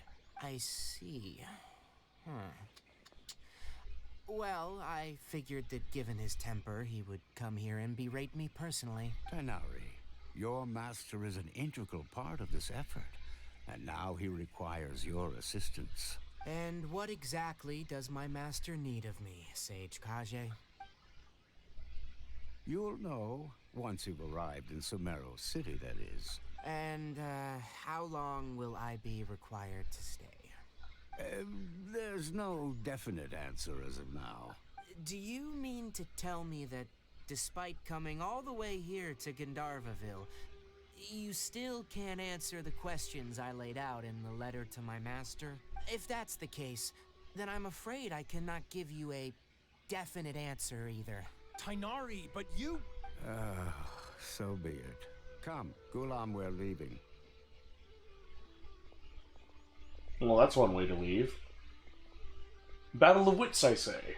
I see. Well, I figured that given his temper, he would come here and berate me personally. Tainari, your master is an integral part of this effort. And now he requires your assistance. And what exactly does my master need of me, Sage Kage? You'll know once you've arrived in Sumeru City, that is. And, how long will I be required to stay? There's no definite answer as of now. Do you mean to tell me that despite coming all the way here to Gandharvaville, you still can't answer the questions I laid out in the letter to my master? If that's the case, then I'm afraid I cannot give you a definite answer either. Tainari, but you... So be it. Come, Gulam, we're leaving. Well, that's one way to leave. Battle of Wits, I say.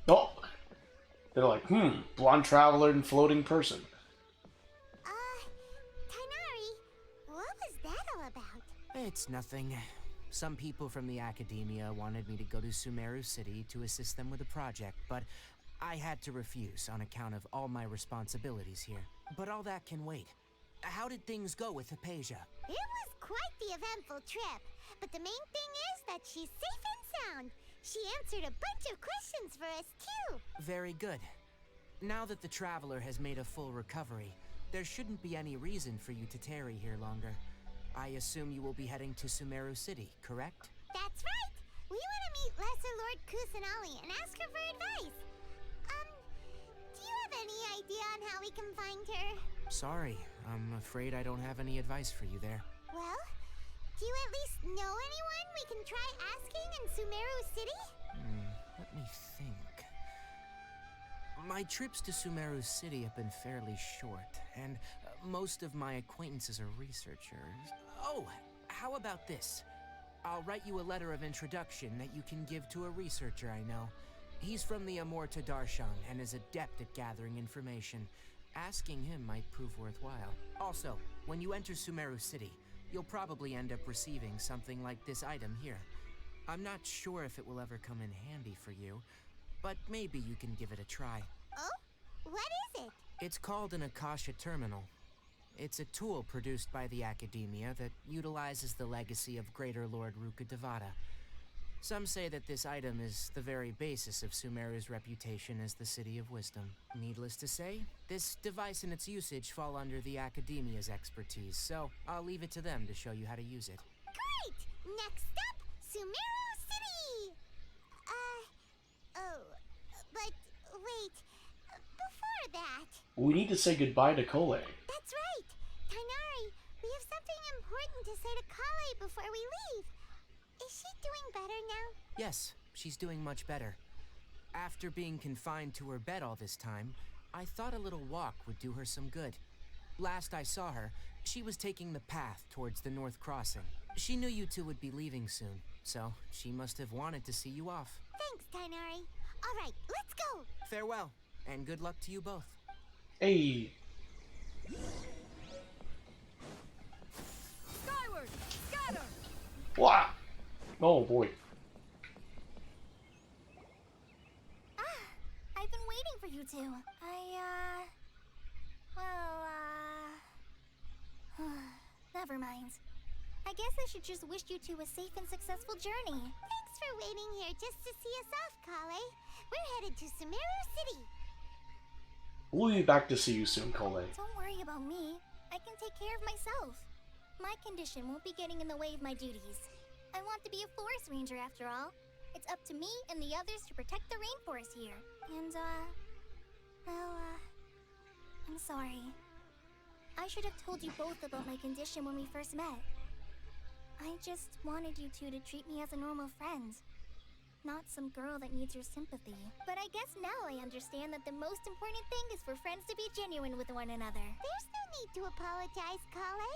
Oh! They're like, blonde traveler and floating person. Tainari, what was that all about? It's nothing. Some people from the Academia wanted me to go to Sumeru City to assist them with a project, but I had to refuse on account of all my responsibilities here. But all that can wait. How did things go with Hypatia? It was quite the eventful trip, but the main thing is that she's safe and sound. She answered a bunch of questions for us, too. Very good. Now that the Traveler has made a full recovery, there shouldn't be any reason for you to tarry here longer. I assume you will be heading to Sumeru City, correct? That's right! We want to meet Lesser Lord Kusanali and ask her for advice. Do you have any idea on how we can find her? Sorry, I'm afraid I don't have any advice for you there. Well, do you at least know anyone we can try asking in Sumeru City? Let me think. My trips to Sumeru City have been fairly short, and most of my acquaintances are researchers. Oh, how about this? I'll write you a letter of introduction that you can give to a researcher I know. He's from the Amorta Darshan and is adept at gathering information. Asking him might prove worthwhile. Also, when you enter Sumeru City, you'll probably end up receiving something like this item here. I'm not sure if it will ever come in handy for you, but maybe you can give it a try. Oh? What is it? It's called an Akasha Terminal. It's a tool produced by the Academia that utilizes the legacy of Greater Lord Rukkhadevata. Some say that this item is the very basis of Sumeru's reputation as the City of Wisdom. Needless to say, this device and its usage fall under the Academia's expertise, so I'll leave it to them to show you how to use it. Great! Next up, Sumeru City! Oh, but wait, before that... We need to say goodbye to Kole. That's right! Tainari, we have something important to say to Kale before we leave. Is she doing better now? Yes, she's doing much better. After being confined to her bed all this time, I thought a little walk would do her some good. Last I saw her, she was taking the path towards the North Crossing. She knew you two would be leaving soon, so she must have wanted to see you off. Thanks, Tainari. All right, let's go! Farewell, and good luck to you both. Hey. Skyward! Scatter! Wow. Oh boy. I've been waiting for you two. Never mind. I guess I should just wish you two a safe and successful journey. Thanks for waiting here just to see us off, Kale. We're headed to Sumeru City. We'll be back to see you soon, Kole. Don't worry about me. I can take care of myself. My condition won't be getting in the way of my duties. I want to be a forest ranger after all. It's up to me and the others to protect the rainforest here. And, I'm sorry. I should have told you both about my condition when we first met. I just wanted you two to treat me as a normal friend. Not some girl that needs your sympathy. But I guess now I understand that the most important thing is for friends to be genuine with one another. There's no need to apologize, Kale.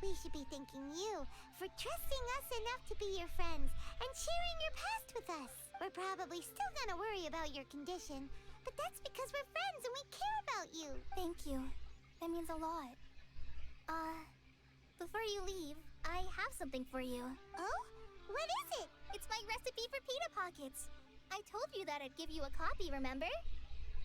We should be thanking you for trusting us enough to be your friends and sharing your past with us. We're probably still gonna worry about your condition, but that's because we're friends and we care about you. Thank you. That means a lot. Before you leave, I have something for you. Oh? What is it? It's my recipe for pita pockets. I told you that I'd give you a copy, remember?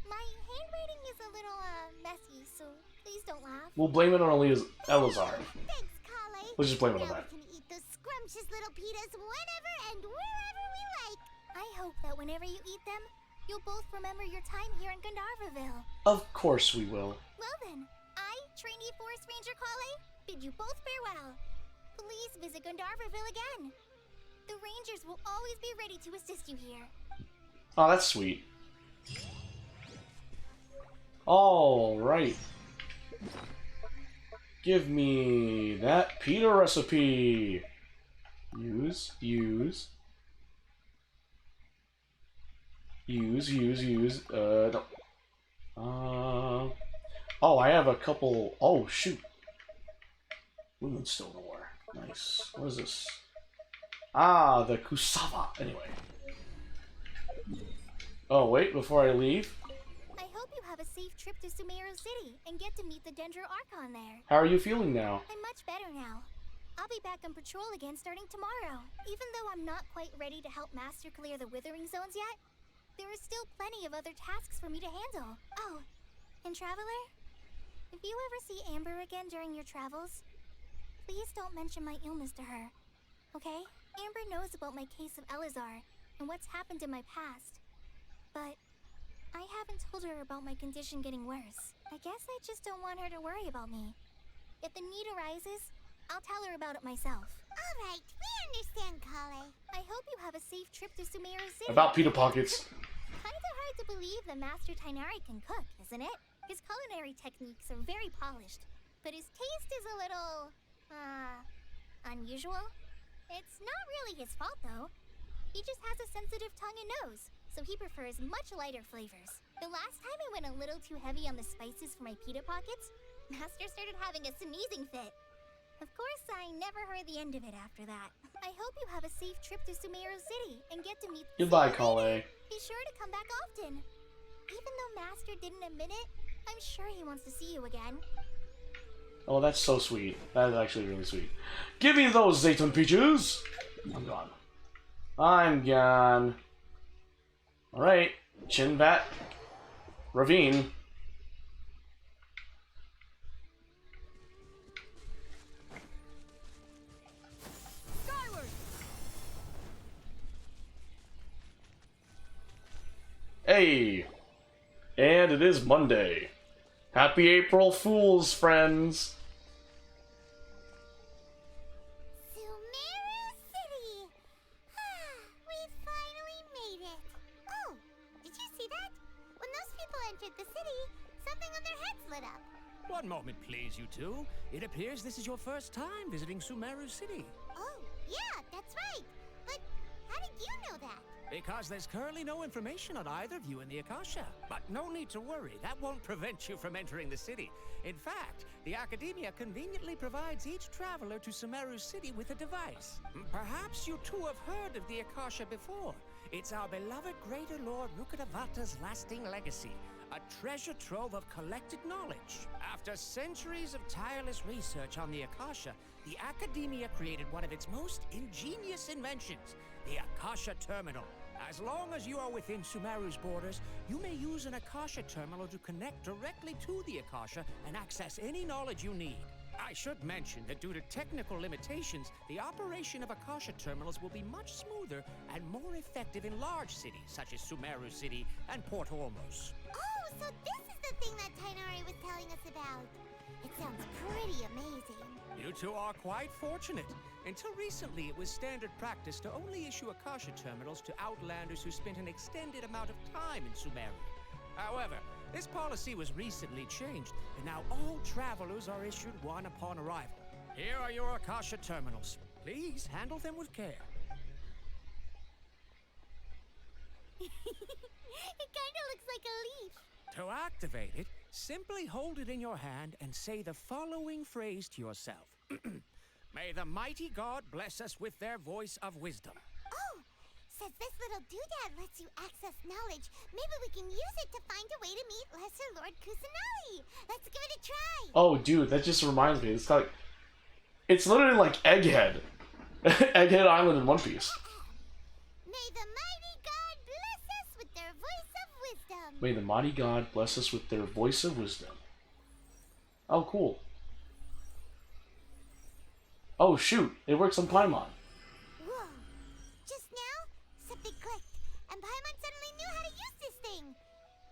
My handwriting is a little, messy, so please don't laugh. We'll blame it on Elazar. Thanks, Kale. Let's just blame it on Now that. we can eat those scrumptious little pitas whenever and wherever we like. I hope that whenever you eat them, you'll both remember your time here in Gandharvaville. Of course we will. Well then, I, trainee Forest Ranger Kale, bid you both farewell. Please visit Gandharvaville again. The Rangers will always be ready to assist you here. Oh, that's sweet. Alright. Give me that pita recipe. Use. No. Oh, I have a couple. Oh, shoot. Moonstone ore. Nice. What is this? Ah, the Kusava. Anyway. Oh, wait, before I leave. I hope you have a safe trip to Sumeru City and get to meet the Dendro Archon there. How are you feeling now? I'm much better now. I'll be back on patrol again starting tomorrow. Even though I'm not quite ready to help Master clear the Withering Zones yet, there is still plenty of other tasks for me to handle. Oh, and Traveler, if you ever see Amber again during your travels, please don't mention my illness to her, okay? Amber knows about my case of Elazar and what's happened in my past, but I haven't told her about my condition getting worse. I guess I just don't want her to worry about me. If the need arises, I'll tell her about it myself. All right, we understand, Kale. I hope you have a safe trip to Sumeru City. About pita pockets. Kinda hard to believe that Master Tainari can cook, isn't it? His culinary techniques are very polished, but his taste is a little, unusual. It's not really his fault, though. He just has a sensitive tongue and nose, so he prefers much lighter flavors. The last time I went a little too heavy on the spices for my pita pockets, Master started having a sneezing fit. Of course, I never heard the end of it after that. I hope you have a safe trip to Sumeru City and get to meet. Goodbye, Kale. Be sure to come back often. Even though Master didn't admit it, I'm sure he wants to see you again. Oh, that's so sweet. That is actually really sweet. Give me those Zayton peaches! I'm gone. I'm gone. Alright. Chinbat. Ravine. Skyward! Hey! And it is Monday. Happy April Fools, friends! Sumeru City! We finally made it. Oh, did you see that? When those people entered the city, something on their heads lit up. One moment, please, you two. It appears this is your first time visiting Sumeru City. Oh, yeah, that's right. But how did you know that? Because there's currently no information on either of you in the Akasha. But no need to worry, that won't prevent you from entering the city. In fact, the Academia conveniently provides each traveler to Sumeru City with a device. Perhaps you two have heard of the Akasha before. It's our beloved Greater Lord Rukkhadevata's lasting legacy, a treasure trove of collected knowledge. After centuries of tireless research on the Akasha, the Academia created one of its most ingenious inventions, the Akasha Terminal. As long as you are within Sumeru's borders, you may use an Akasha Terminal to connect directly to the Akasha and access any knowledge you need. I should mention that due to technical limitations, the operation of Akasha Terminals will be much smoother and more effective in large cities such as Sumeru City and Port Ormos. Oh, so this is the thing that Tainari was telling us about. It sounds pretty amazing. You two are quite fortunate. Until recently, it was standard practice to only issue Akasha Terminals to Outlanders who spent an extended amount of time in Sumeru. However, this policy was recently changed, and now all travelers are issued one upon arrival. Here are your Akasha Terminals. Please handle them with care. It kind of looks like a leaf. To activate it, simply hold it in your hand and say the following phrase to yourself. May the mighty God bless us with their voice of wisdom. Oh, since this little doodad lets you access knowledge, maybe we can use it to find a way to meet Lesser Lord Kusanagi. Let's give it a try. Oh, dude, that just reminds me. It's literally like Egghead. Egghead Island in One Piece. May the mighty God bless us with their voice of wisdom. May the mighty God bless us with their voice of wisdom. Oh, cool. Oh, shoot. It works on Paimon. Whoa. Just now, something clicked, and Paimon suddenly knew how to use this thing.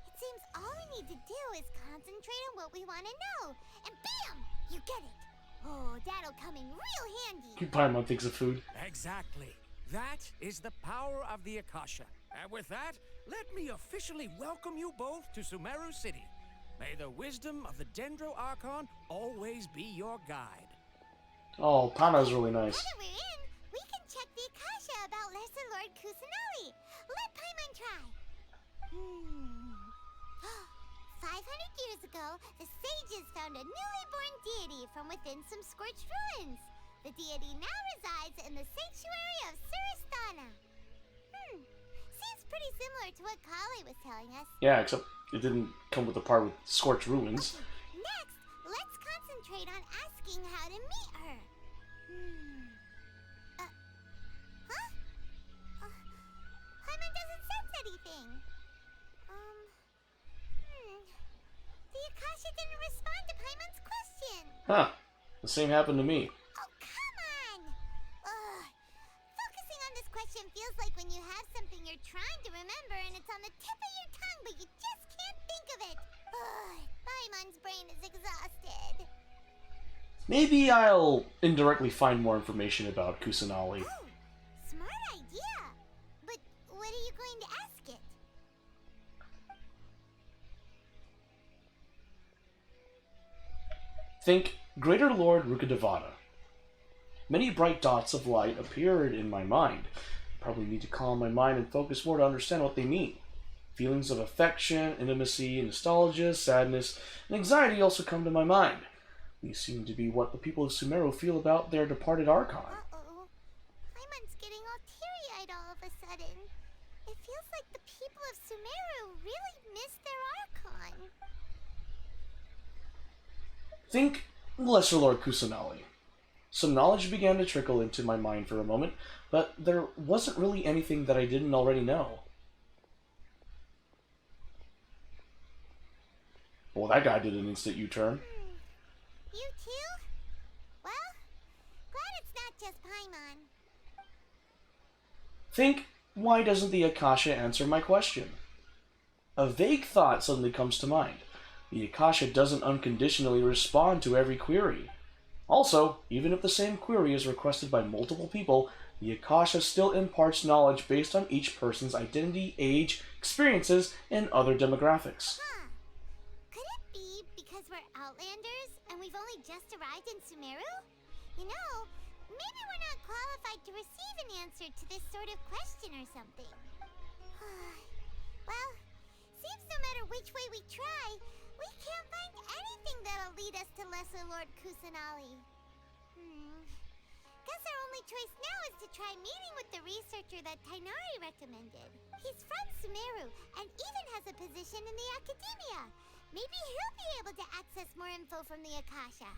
It seems all we need to do is concentrate on what we want to know, and bam! You get it. Oh, that'll come in real handy. Paimon thinks of food. Exactly. That is the power of the Akasha. And with that, let me officially welcome you both to Sumeru City. May the wisdom of the Dendro Archon always be your guide. Oh, Pana's really nice. Now that we're in, we can check the Akasha about Lesser Lord Kusanagi. Let Paimon try. 500 years ago, the sages found a newly born deity from within some scorched ruins. The deity now resides in the sanctuary of Suristana. Seems pretty similar to what Kale was telling us. Yeah, except it didn't come with the part with scorched ruins. Next, let's concentrate on asking how to meet her. Paimon doesn't sense anything. The Akasha didn't respond to Paimon's question. Huh. The same happened to me. Oh, come on! Focusing on this question feels like when you have something you're trying to remember and it's on the tip of your tongue, but you just can't think of it. Paimon's brain is exhausted. Maybe I'll indirectly find more information about Kusanagi. Oh, smart idea. But what are you going to ask it? Think Greater Lord Rukkhadevata. Many bright dots of light appeared in my mind. Probably need to calm my mind and focus more to understand what they mean. Feelings of affection, intimacy, nostalgia, sadness, and anxiety also come to my mind. These seem to be what the people of Sumeru feel about their departed Archon. Uh-oh. Paimon's getting all teary-eyed all of a sudden. It feels like the people of Sumeru really miss their Archon. Think Lesser Lord Kusanali. Some knowledge began to trickle into my mind for a moment, but there wasn't really anything that I didn't already know. Well, that guy did an instant U-turn. You too? Well, glad it's not just Paimon. Think, why doesn't the Akasha answer my question? A vague thought suddenly comes to mind. The Akasha doesn't unconditionally respond to every query. Also, even if the same query is requested by multiple people, the Akasha still imparts knowledge based on each person's identity, age, experiences, and other demographics. Huh. Could it be because we're Outlanders and we've only just arrived in Sumeru? You know, maybe we're not qualified to receive an answer to this sort of question or something. Well, seems no matter which way we try, we can't find anything that'll lead us to Lesser Lord Kusanali. Guess our only choice now is to try meeting with the researcher that Tainari recommended. He's from Sumeru and even has a position in the Academia. Maybe he'll be able to access more info from the Akasha.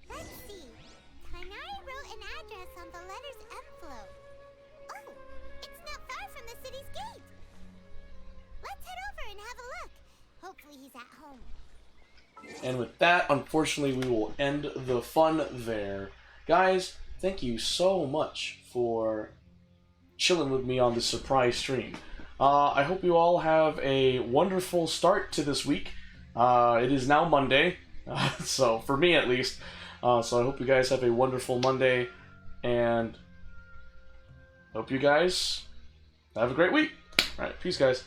Let's see. Tainari wrote an address on the letter's envelope. Oh, it's not far from the city's gate. Let's head over and have a look. Hopefully he's at home. And with that, unfortunately, we will end the fun there. Guys, thank you so much for chilling with me on this surprise stream. I hope you all have a wonderful start to this week. It is now Monday, so for me at least. So I hope you guys have a wonderful Monday, and hope you guys have a great week. Alright, peace guys.